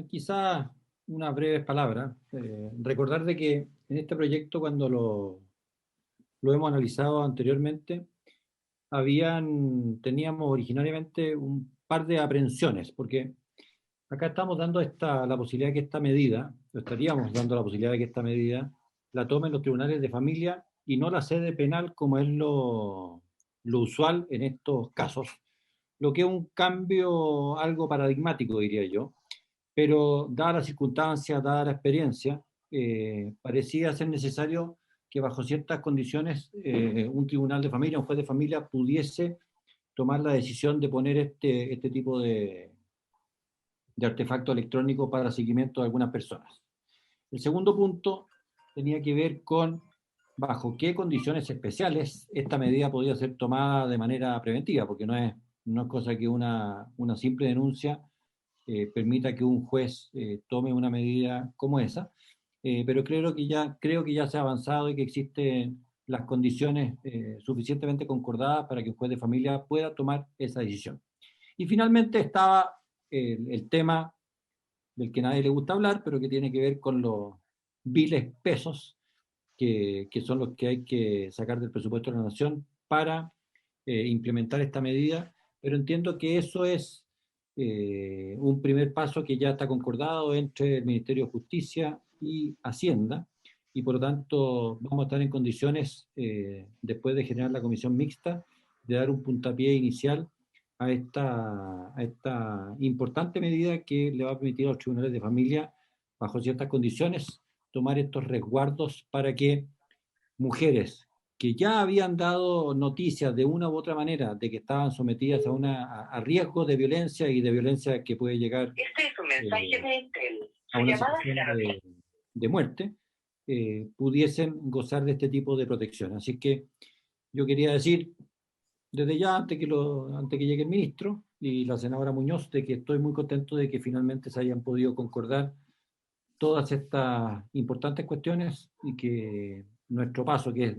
Speaker 7: Quizá unas breves palabras. Recordar de que en este proyecto, cuando lo hemos analizado anteriormente, teníamos originariamente un par de aprehensiones, porque acá estamos dando la posibilidad de que esta medida, estaríamos dando la posibilidad de que esta medida la tomen los tribunales de familia y no la sede penal, como es lo usual en estos casos, lo que es un cambio algo paradigmático, diría yo, pero dada la circunstancia, dada la experiencia, parecía ser necesario que bajo ciertas condiciones un tribunal de familia, un juez de familia, pudiese tomar la decisión de poner este tipo de artefacto electrónico para seguimiento de algunas personas. El segundo punto tenía que ver con bajo qué condiciones especiales esta medida podía ser tomada de manera preventiva, porque no es cosa que una simple denuncia permita que un juez tome una medida como esa, pero creo que ya se ha avanzado y que existen las condiciones suficientemente concordadas para que un juez de familia pueda tomar esa decisión. Y finalmente estaba el tema del que a nadie le gusta hablar, pero que tiene que ver con los viles pesos que son los que hay que sacar del presupuesto de la Nación para implementar esta medida, pero entiendo que eso es un primer paso que ya está concordado entre el Ministerio de Justicia y Hacienda, y por lo tanto vamos a estar en condiciones, después de generar la comisión mixta, de dar un puntapié inicial a esta importante medida que le va a permitir a los tribunales de familia, bajo ciertas condiciones, tomar estos resguardos para que mujeres que ya habían dado noticias de una u otra manera de que estaban sometidas a riesgo de violencia, y de violencia que puede llegar a una situación de muerte, pudiesen gozar de este tipo de protección. Así que yo quería decir desde ya, antes que llegue el ministro y la senadora Muñoz, de que estoy muy contento de que finalmente se hayan podido concordar todas estas importantes cuestiones, y que nuestro paso, que es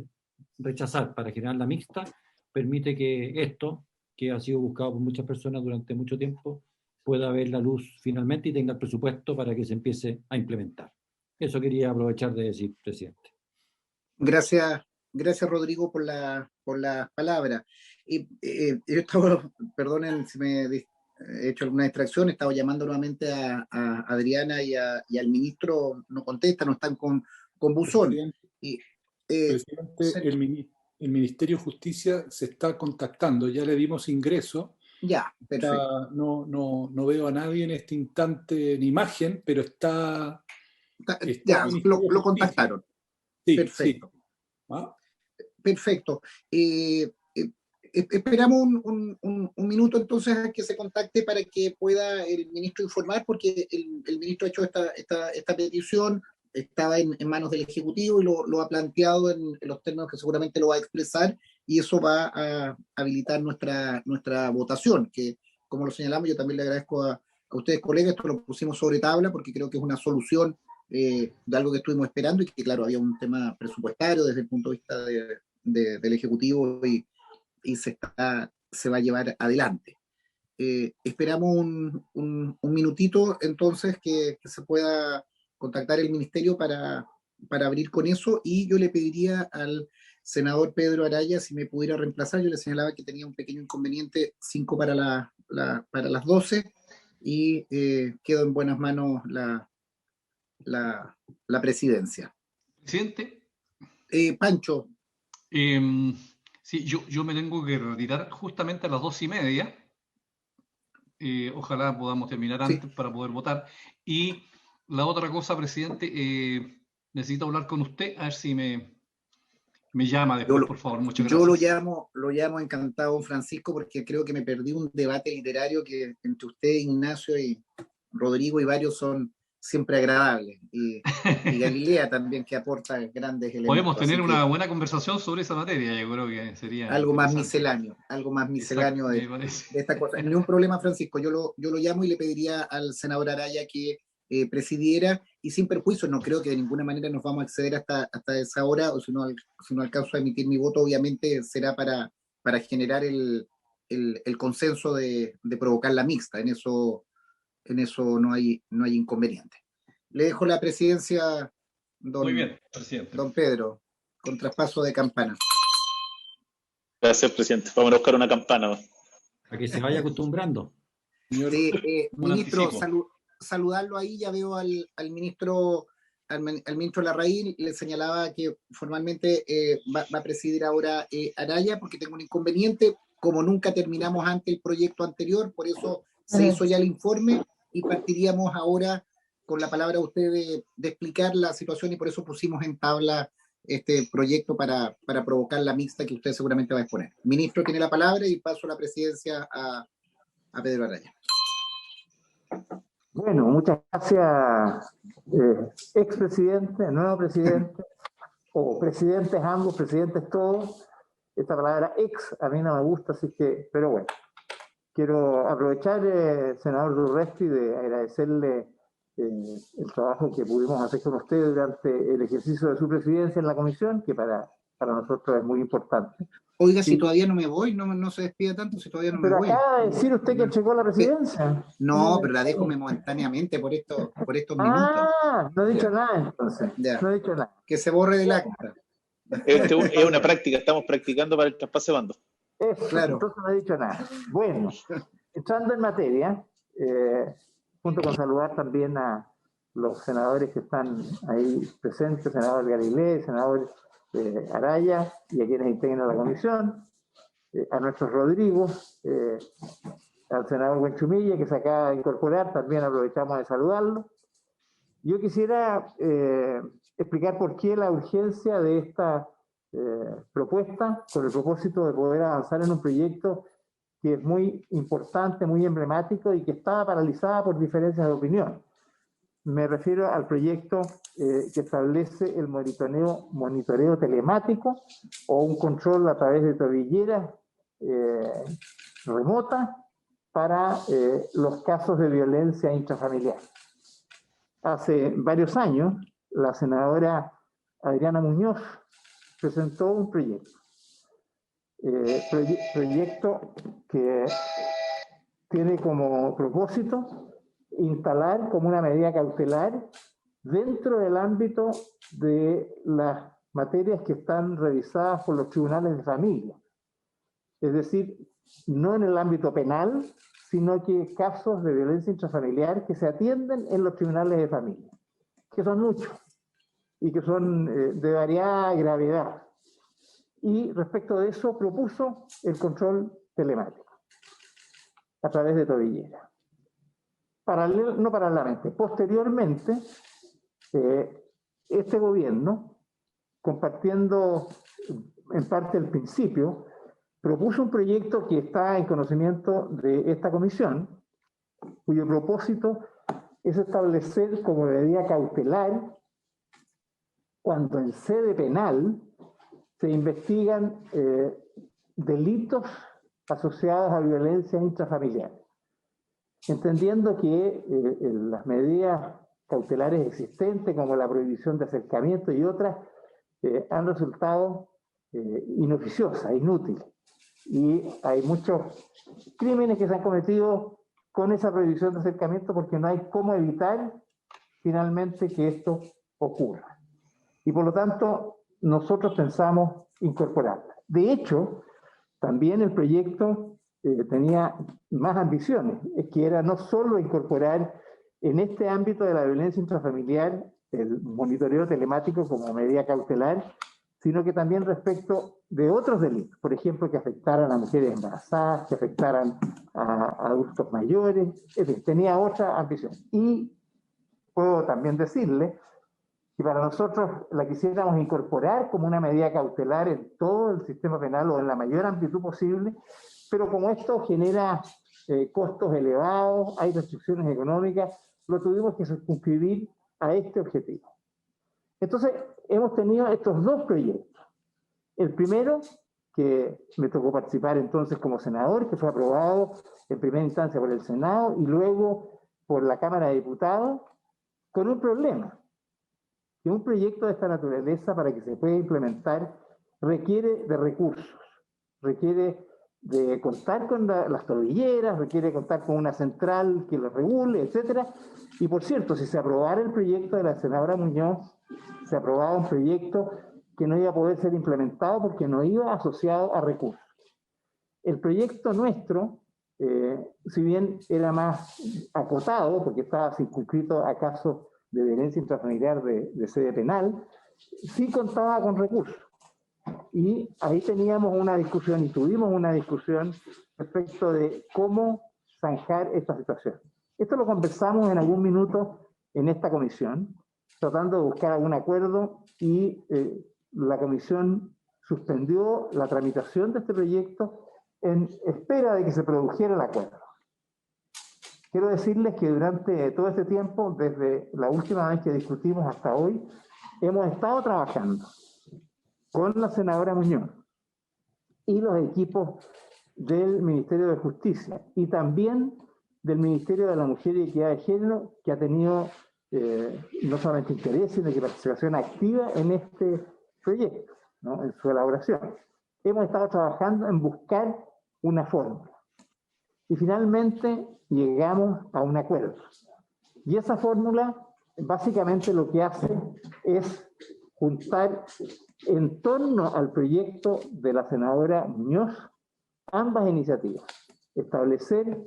Speaker 7: rechazar para generar la mixta, permite que esto, que ha sido buscado por muchas personas durante mucho tiempo, pueda ver la luz finalmente y tenga el presupuesto para que se empiece a implementar. Eso quería aprovechar de decir, presidente.
Speaker 2: Gracias, gracias Rodrigo por la palabra. Yo estaba, perdonen si me he hecho alguna distracción, he estado llamando nuevamente a Adriana y al ministro, no contesta, no están con buzón.
Speaker 10: Presidente, el Ministerio de Justicia se está contactando, ya le dimos ingreso.
Speaker 2: Ya, perfecto.
Speaker 10: No veo a nadie en este instante en imagen, pero está
Speaker 2: ya, lo contactaron.
Speaker 10: Sí,
Speaker 2: perfecto.
Speaker 10: Sí. ¿Ah?
Speaker 2: Perfecto. Esperamos un minuto entonces a que se contacte para que pueda el ministro informar, porque el ministro ha hecho esta petición, estaba en manos del Ejecutivo y lo ha planteado en los términos que seguramente lo va a expresar, y eso va a habilitar nuestra votación, que como lo señalamos, yo también le agradezco a ustedes, colegas, esto lo pusimos sobre tabla porque creo que es una solución de algo que estuvimos esperando y que, claro, había un tema presupuestario desde el punto de vista del Ejecutivo y se va a llevar adelante. Esperamos un minutito entonces que se pueda contactar el ministerio para abrir con eso, y yo le pediría al senador Pedro Araya si me pudiera reemplazar. Yo le señalaba que tenía un pequeño inconveniente, 5 para las 12, y quedo en buenas manos la presidencia.
Speaker 3: Presidente.
Speaker 2: Pancho.
Speaker 3: Sí, yo me tengo que retirar justamente a las 2:30. Ojalá podamos terminar antes para poder votar. Y la otra cosa, presidente, necesito hablar con usted, a ver si me llama después, por favor. Muchas gracias.
Speaker 2: Yo lo llamo encantado, Francisco, porque creo que me perdí un debate literario que entre usted, Ignacio, y Rodrigo y varios son siempre agradables. Y Galilea también, que aporta grandes elementos.
Speaker 3: Podemos tener una buena conversación sobre esa materia, yo creo que sería
Speaker 2: algo más misceláneo
Speaker 3: Exacto,
Speaker 2: de esta cosa. Ningún problema, Francisco, yo lo llamo y le pediría al senador Araya que presidiera, y sin perjuicio, no creo que de ninguna manera nos vamos a acceder hasta esa hora, o si no alcanzo a emitir mi voto, obviamente será para generar el consenso de provocar la mixta. En eso no hay inconveniente. Le dejo la presidencia,
Speaker 3: Muy bien, presidente.
Speaker 2: Don Pedro, con traspaso de campana.
Speaker 6: Gracias, presidente. Vamos a buscar una campana.
Speaker 7: Para que se vaya acostumbrando.
Speaker 2: Ministro, saludarlo ahí. Ya veo al ministro Larraín. Le señalaba que formalmente va a presidir ahora Araya, porque tengo un inconveniente. Como nunca terminamos antes el proyecto anterior, por eso se hizo ya el informe, y partiríamos ahora con la palabra a usted de explicar la situación, y por eso pusimos en tabla este proyecto para provocar la mixta que usted seguramente va a exponer. Ministro, tiene la palabra y paso la presidencia a Pedro Araya.
Speaker 11: Bueno, muchas gracias, expresidente, nuevo presidente, o presidentes ambos, presidentes todos. Esta palabra ex a mí no me gusta, así que, pero bueno. Quiero aprovechar, senador Durresti, de agradecerle el trabajo que pudimos hacer con usted durante el ejercicio de su presidencia en la comisión, que para nosotros es muy importante.
Speaker 2: Oiga, si todavía no me voy, no se despida tanto, si todavía no me voy.
Speaker 11: Pero acaba de decir usted que entregó la presidencia.
Speaker 2: No, pero la dejo momentáneamente por estos minutos.
Speaker 11: No he dicho nada entonces.
Speaker 2: Ya.
Speaker 11: No he dicho nada.
Speaker 2: Que se borre del acta.
Speaker 6: Es una práctica, estamos practicando para el traspase de bando.
Speaker 11: Eso, claro. Entonces no he dicho nada. Bueno, entrando en materia, junto con saludar también a los senadores que están ahí presentes, senador Galilea, senador Araya, y a quienes integran la comisión, a nuestros Rodrigo, al senador Buenchumilla, que se acaba de incorporar, también aprovechamos de saludarlo. Yo quisiera explicar por qué la urgencia de esta propuesta, con el propósito de poder avanzar en un proyecto que es muy importante, muy emblemático, y que estaba paralizada por diferencias de opinión. Me refiero al proyecto que establece el monitoreo telemático o un control a través de tobilleras remotas para los casos de violencia intrafamiliar. Hace varios años, la senadora Adriana Muñoz, presentó un proyecto. Proyecto que tiene como propósito instalar como una medida cautelar dentro del ámbito de las materias que están revisadas por los tribunales de familia. Es decir, no en el ámbito penal, sino que casos de violencia intrafamiliar que se atienden en los tribunales de familia, que son muchos y que son de variada gravedad. Y respecto de eso propuso el control telemático a través de tobillera. No paralelamente, posteriormente, este gobierno, compartiendo en parte el principio, propuso un proyecto que está en conocimiento de esta comisión, cuyo propósito es establecer como medida cautelar cuando en sede penal se investigan delitos asociados a violencia intrafamiliar, entendiendo que las medidas cautelares existentes, como la prohibición de acercamiento y otras, han resultado inoficiosas, inútiles. Y hay muchos crímenes que se han cometido con esa prohibición de acercamiento porque no hay cómo evitar finalmente que esto ocurra. Y por lo tanto, nosotros pensamos incorporarla. De hecho, también el proyecto tenía más ambiciones, es que era no solo incorporar en este ámbito de la violencia intrafamiliar el monitoreo telemático como medida cautelar, sino que también respecto de otros delitos, por ejemplo, que afectaran a mujeres embarazadas, que afectaran a adultos mayores, es decir, tenía otra ambición. Y puedo también decirle que para nosotros la quisiéramos incorporar como una medida cautelar en todo el sistema penal o en la mayor amplitud posible, pero como esto genera costos elevados, hay restricciones económicas, lo tuvimos que circunscribir a este objetivo. Entonces, hemos tenido estos dos proyectos. El primero, que me tocó participar entonces como senador, que fue aprobado en primera instancia por el Senado y luego por la Cámara de Diputados, con un problema. Que un proyecto de esta naturaleza, para que se pueda implementar, requiere de recursos, requiere de contar con las tobilleras, requiere contar con una central que lo regule, etc. Y por cierto, si se aprobara el proyecto de la senadora Muñoz, se aprobaba un proyecto que no iba a poder ser implementado porque no iba asociado a recursos. El proyecto nuestro, si bien era más acotado, porque estaba circunscrito a casos de violencia intrafamiliar de sede penal, sí contaba con recursos. Y ahí teníamos una discusión y tuvimos una discusión respecto de cómo zanjar esta situación. Esto lo conversamos en algún minuto en esta comisión, tratando de buscar algún acuerdo y la comisión suspendió la tramitación de este proyecto en espera de que se produjera el acuerdo. Quiero decirles que durante todo este tiempo, desde la última vez que discutimos hasta hoy, hemos estado trabajando con la senadora Muñoz y los equipos del Ministerio de Justicia y también del Ministerio de la Mujer y Equidad de Género, que ha tenido no solamente interés, sino que participación activa en este proyecto, ¿no? En su elaboración. Hemos estado trabajando en buscar una fórmula. Y finalmente llegamos a un acuerdo. Y esa fórmula básicamente lo que hace es juntar en torno al proyecto de la senadora Muñoz ambas iniciativas. Establecer,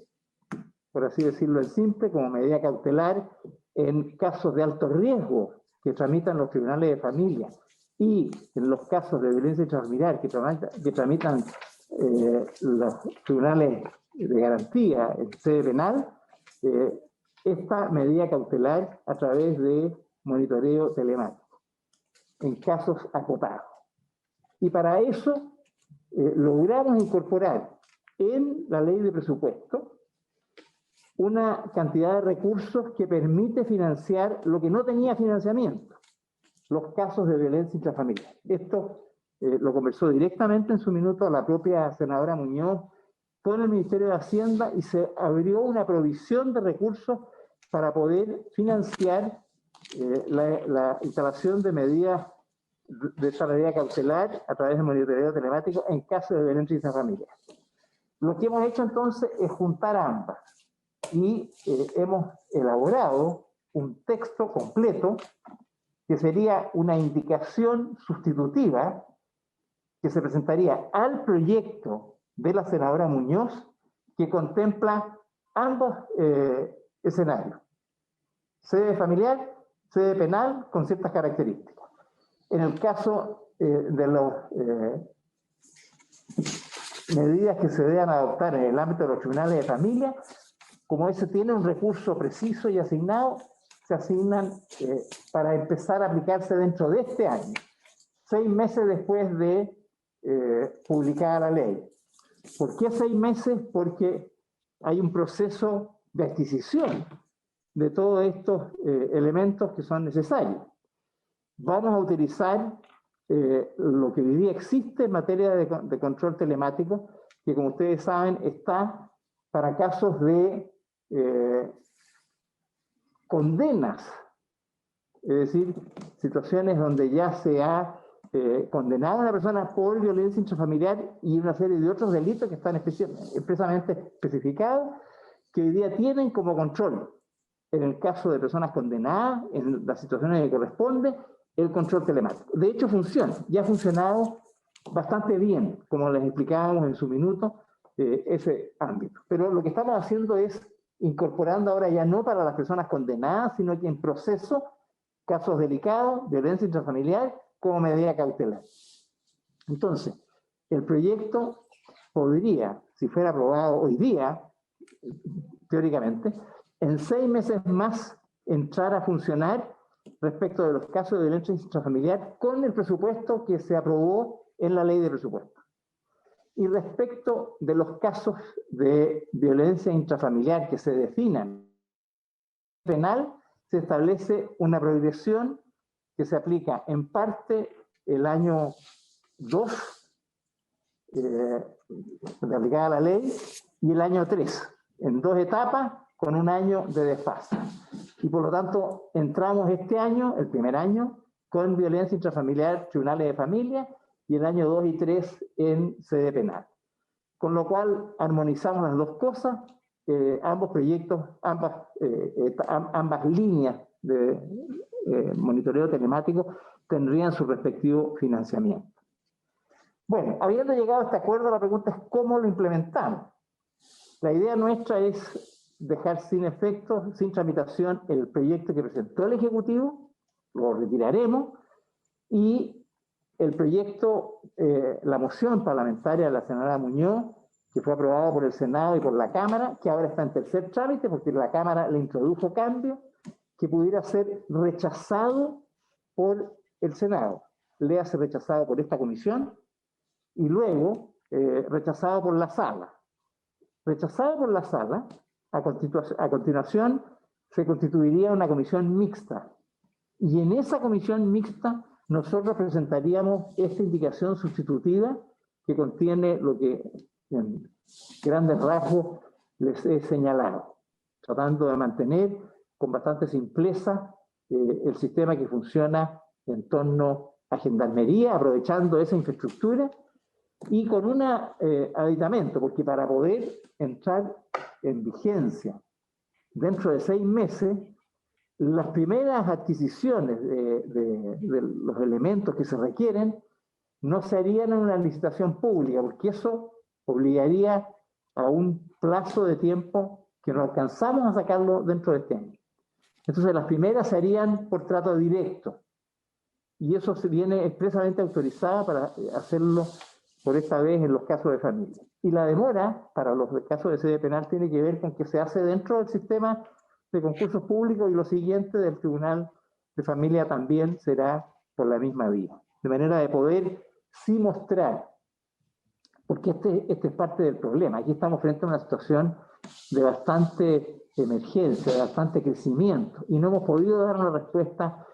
Speaker 11: por así decirlo en simple, como medida cautelar en casos de alto riesgo que tramitan los tribunales de familia y en los casos de violencia intrafamiliar que tramitan los tribunales de garantía en sede penal, esta medida cautelar a través de monitoreo telemático en casos acotados. Y para eso logramos incorporar en la ley de presupuesto una cantidad de recursos que permite financiar lo que no tenía financiamiento, los casos de violencia intrafamiliar. Esto lo conversó directamente en su minuto la propia senadora Muñoz con el Ministerio de Hacienda y se abrió una provisión de recursos para poder financiar la instalación de medidas de esta medida cautelar a través del monitoreo telemático en caso de violencia intrafamiliar. Lo que hemos hecho entonces es juntar ambas y hemos elaborado un texto completo que sería una indicación sustitutiva que se presentaría al proyecto de la senadora Muñoz, que contempla ambos escenarios: sede familiar, sede penal, con ciertas características. En el caso de las medidas que se deban adoptar en el ámbito de los tribunales de familia, como ese tiene un recurso preciso y asignado, se asignan para empezar a aplicarse dentro de este año, 6 meses después de publicada la ley. ¿Por qué 6 meses? Porque hay un proceso de adquisición de todos estos elementos que son necesarios. Vamos a utilizar lo que hoy día existe en materia de control telemático, que como ustedes saben está para casos de condenas, es decir, situaciones donde ya se ha condenado a una persona por violencia intrafamiliar y una serie de otros delitos que están expresamente especificados, que hoy día tienen como control, en el caso de personas condenadas, en las situaciones que corresponde, el control telemático. De hecho, funciona, ya ha funcionado bastante bien, como les explicábamos en su minuto, ese ámbito. Pero lo que estamos haciendo es incorporando ahora ya no para las personas condenadas, sino que en proceso, casos delicados, violencia intrafamiliar, como medida cautelar. Entonces, el proyecto podría, si fuera aprobado hoy día, teóricamente, en 6 meses más entrar a funcionar respecto de los casos de violencia intrafamiliar con el presupuesto que se aprobó en la ley de presupuesto. Y respecto de los casos de violencia intrafamiliar que se definan penal, se establece una prohibición que se aplica en parte el año 2 de aplicada la ley y el año 3, en 2 etapas con 1 año de desfase. Y por lo tanto entramos este año, el primer año, con violencia intrafamiliar, tribunales de familia, y el año 2 y 3 en sede penal. Con lo cual armonizamos las dos cosas, ambos proyectos, ambas líneas de monitoreo telemático tendrían su respectivo financiamiento. Bueno, habiendo llegado a este acuerdo, la pregunta es ¿cómo lo implementamos? La idea nuestra es dejar sin efecto, sin tramitación, el proyecto que presentó el Ejecutivo, lo retiraremos, y el proyecto, la moción parlamentaria de la senadora Muñoz, que fue aprobada por el Senado y por la Cámara, que ahora está en tercer trámite, porque la Cámara le introdujo cambios, que pudiera ser rechazado por el Senado, le hace rechazado por esta comisión, y luego rechazado por la sala. Rechazado por la sala, a continuación se constituiría una comisión mixta, y en esa comisión mixta nosotros presentaríamos esta indicación sustitutiva que contiene lo que en grandes rasgos les he señalado, tratando de mantener con bastante simpleza el sistema que funciona en torno a Gendarmería, aprovechando esa infraestructura y con un aditamento, porque para poder entrar en vigencia dentro de 6 meses, las primeras adquisiciones de los elementos que se requieren no se harían en una licitación pública, porque eso obligaría a un plazo de tiempo que no alcanzamos a sacarlo dentro de este año. Entonces las primeras se harían por trato directo, y eso se viene expresamente autorizado para hacerlo por esta vez en los casos de familia. Y la demora para los casos de sede penal tiene que ver con que se hace dentro del sistema de concursos públicos, y lo siguiente del Tribunal de Familia también será por la misma vía. De manera de poder sí mostrar, porque este es parte del problema. Aquí estamos frente a una situación de bastante emergencia, de bastante crecimiento, y no hemos podido dar una respuesta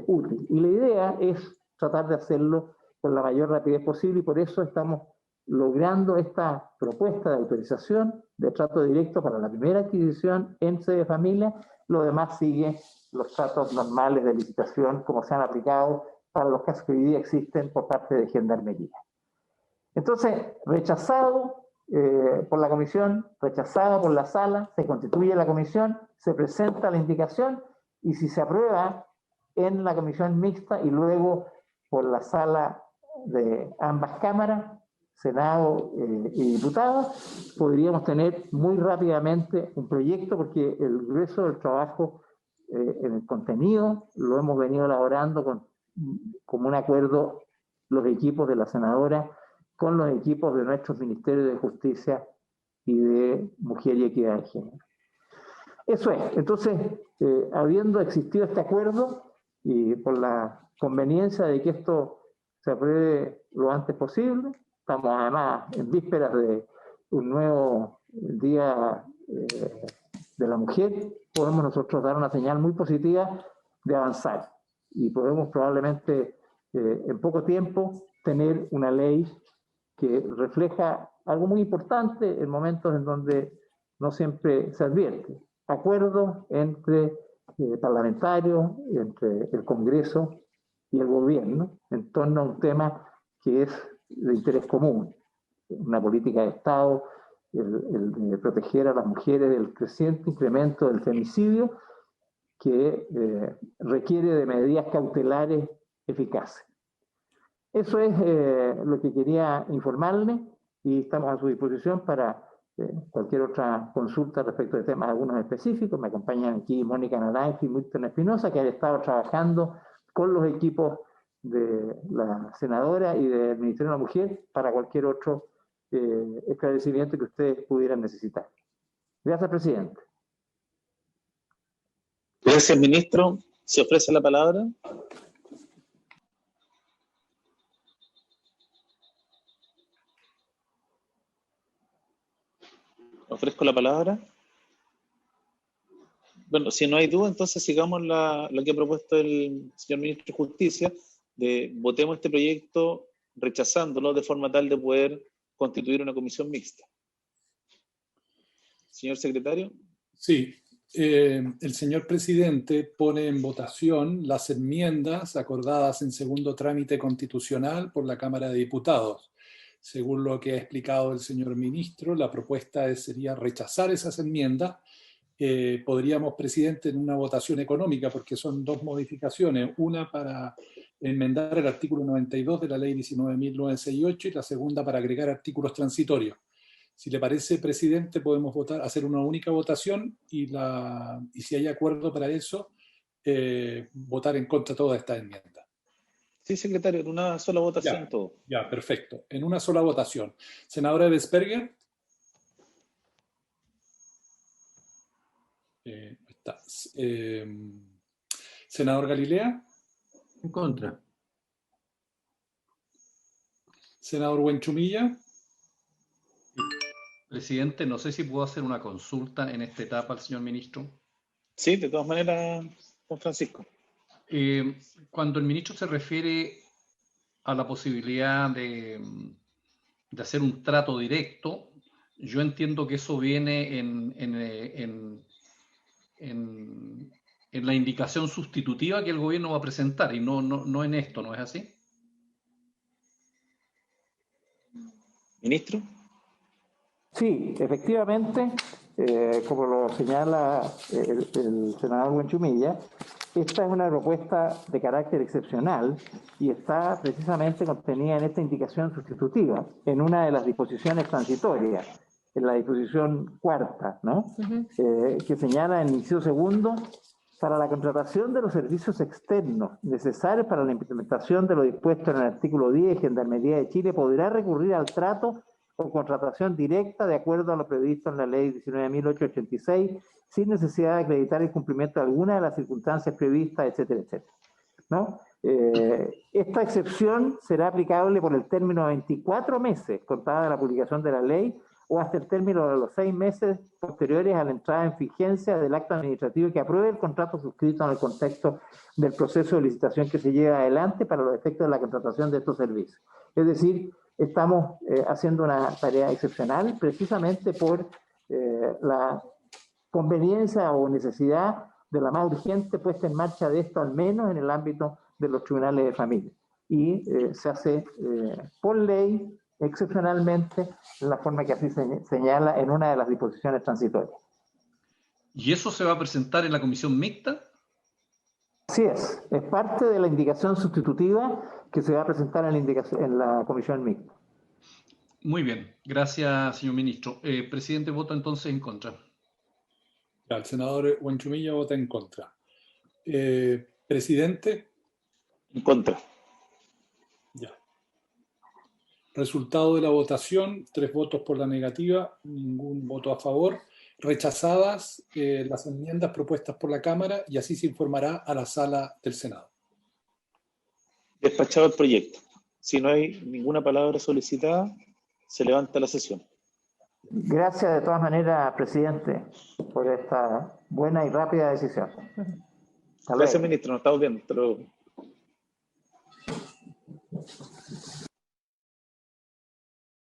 Speaker 11: útil. Y la idea es tratar de hacerlo con la mayor rapidez posible, y por eso estamos logrando esta propuesta de autorización de trato directo para la primera adquisición en sede de familia. Lo demás sigue los tratos normales de licitación como se han aplicado para los casos que hoy día existen por parte de Gendarmería. Entonces, rechazado por la comisión, rechazado por la sala, se constituye la comisión, se presenta la indicación y si se aprueba en la comisión mixta y luego por la sala de ambas cámaras, Senado y diputados, podríamos tener muy rápidamente un proyecto porque el grueso del trabajo en el contenido lo hemos venido elaborando como un acuerdo los equipos de la senadora con los equipos de nuestros ministerios de Justicia y de Mujer y Equidad de Género. Eso es. Entonces, habiendo existido este acuerdo y por la conveniencia de que esto se apruebe lo antes posible, estamos además en vísperas de un nuevo Día de la Mujer, podemos nosotros dar una señal muy positiva de avanzar y podemos probablemente en poco tiempo tener una ley que refleja algo muy importante en momentos en donde no siempre se advierte. Acuerdos entre parlamentarios, entre el Congreso y el gobierno en torno a un tema que es de interés común, una política de Estado, el de proteger a las mujeres del creciente incremento del femicidio que requiere de medidas cautelares eficaces. Eso es lo que quería informarle y estamos a su disposición para cualquier otra consulta respecto de temas algunos específicos. Me acompañan aquí Mónica Naranjo y Milton Espinosa, que han estado trabajando con los equipos de la senadora y del Ministerio de la Mujer para cualquier otro esclarecimiento que ustedes pudieran necesitar. Gracias, presidente.
Speaker 6: Gracias, ministro. ¿Se ofrece la palabra? Ofrezco la palabra. Bueno, si no hay duda, entonces sigamos lo que ha propuesto el señor ministro de Justicia, de votemos este proyecto rechazándolo de forma tal de poder constituir una comisión mixta. Señor secretario.
Speaker 10: Sí, el señor presidente pone en votación las enmiendas acordadas en segundo trámite constitucional por la Cámara de Diputados. Según lo que ha explicado el señor ministro, la propuesta sería rechazar esas enmiendas. Podríamos, presidente, en una votación económica, porque son dos modificaciones, una para enmendar el artículo 92 de la ley 19.968 y la segunda para agregar artículos transitorios. Si le parece, presidente, podemos hacer una única votación y si hay acuerdo para eso, votar en contra de toda esta enmienda.
Speaker 6: Sí, secretario, en una sola votación
Speaker 10: ya,
Speaker 6: todo.
Speaker 10: Ya, perfecto. En una sola votación. Senadora Ebesberger. Está. Senador Galilea.
Speaker 7: En contra.
Speaker 10: Senador Buenchumilla.
Speaker 3: Presidente, no sé si puedo hacer una consulta en esta etapa al señor ministro.
Speaker 6: Sí, de todas maneras, Juan Francisco.
Speaker 3: Cuando el ministro se refiere a la posibilidad de hacer un trato directo, yo entiendo que eso viene en la indicación sustitutiva que el gobierno va a presentar y no en esto, ¿no es así?
Speaker 6: ¿Ministro?
Speaker 11: Sí, efectivamente, como lo señala el senador Buenchumilla, esta es una propuesta de carácter excepcional y está precisamente contenida en esta indicación sustitutiva, en una de las disposiciones transitorias, en la disposición cuarta, ¿no? Que señala en el inciso segundo, para la contratación de los servicios externos necesarios para la implementación de lo dispuesto en el artículo 10 de Gendarmería de Chile, podrá recurrir al trato o contratación directa de acuerdo a lo previsto en la ley 19.886, sin necesidad de acreditar el cumplimiento de alguna de las circunstancias previstas, etcétera, etcétera, ¿no? Esta excepción será aplicable por el término de 24 meses contada de la publicación de la ley o hasta el término de los 6 meses posteriores a la entrada en vigencia del acto administrativo que apruebe el contrato suscrito en el contexto del proceso de licitación que se lleva adelante para los efectos de la contratación de estos servicios. Es decir, estamos haciendo una tarea excepcional precisamente por la conveniencia o necesidad de la más urgente puesta en marcha de esto, al menos en el ámbito de los tribunales de familia. Y se hace por ley, excepcionalmente, en la forma que así se señala en una de las disposiciones transitorias.
Speaker 3: ¿Y eso se va a presentar en la comisión mixta?
Speaker 11: Así es parte de la indicación sustitutiva que se va a presentar en la comisión mixta.
Speaker 3: Muy bien, gracias, señor ministro. Presidente, voto entonces en contra.
Speaker 10: El senador Huanchumilla vota en contra. Presidente.
Speaker 6: En contra.
Speaker 10: Ya. Resultado de la votación, 3 votos por la negativa, ningún voto a favor. Rechazadas las enmiendas propuestas por la Cámara y así se informará a la sala del Senado.
Speaker 6: Despachado el proyecto. Si no hay ninguna palabra solicitada, se levanta la sesión.
Speaker 11: Gracias de todas maneras, presidente, por esta buena y rápida decisión.
Speaker 6: Gracias, ministro. Nos estamos viendo. Hasta luego.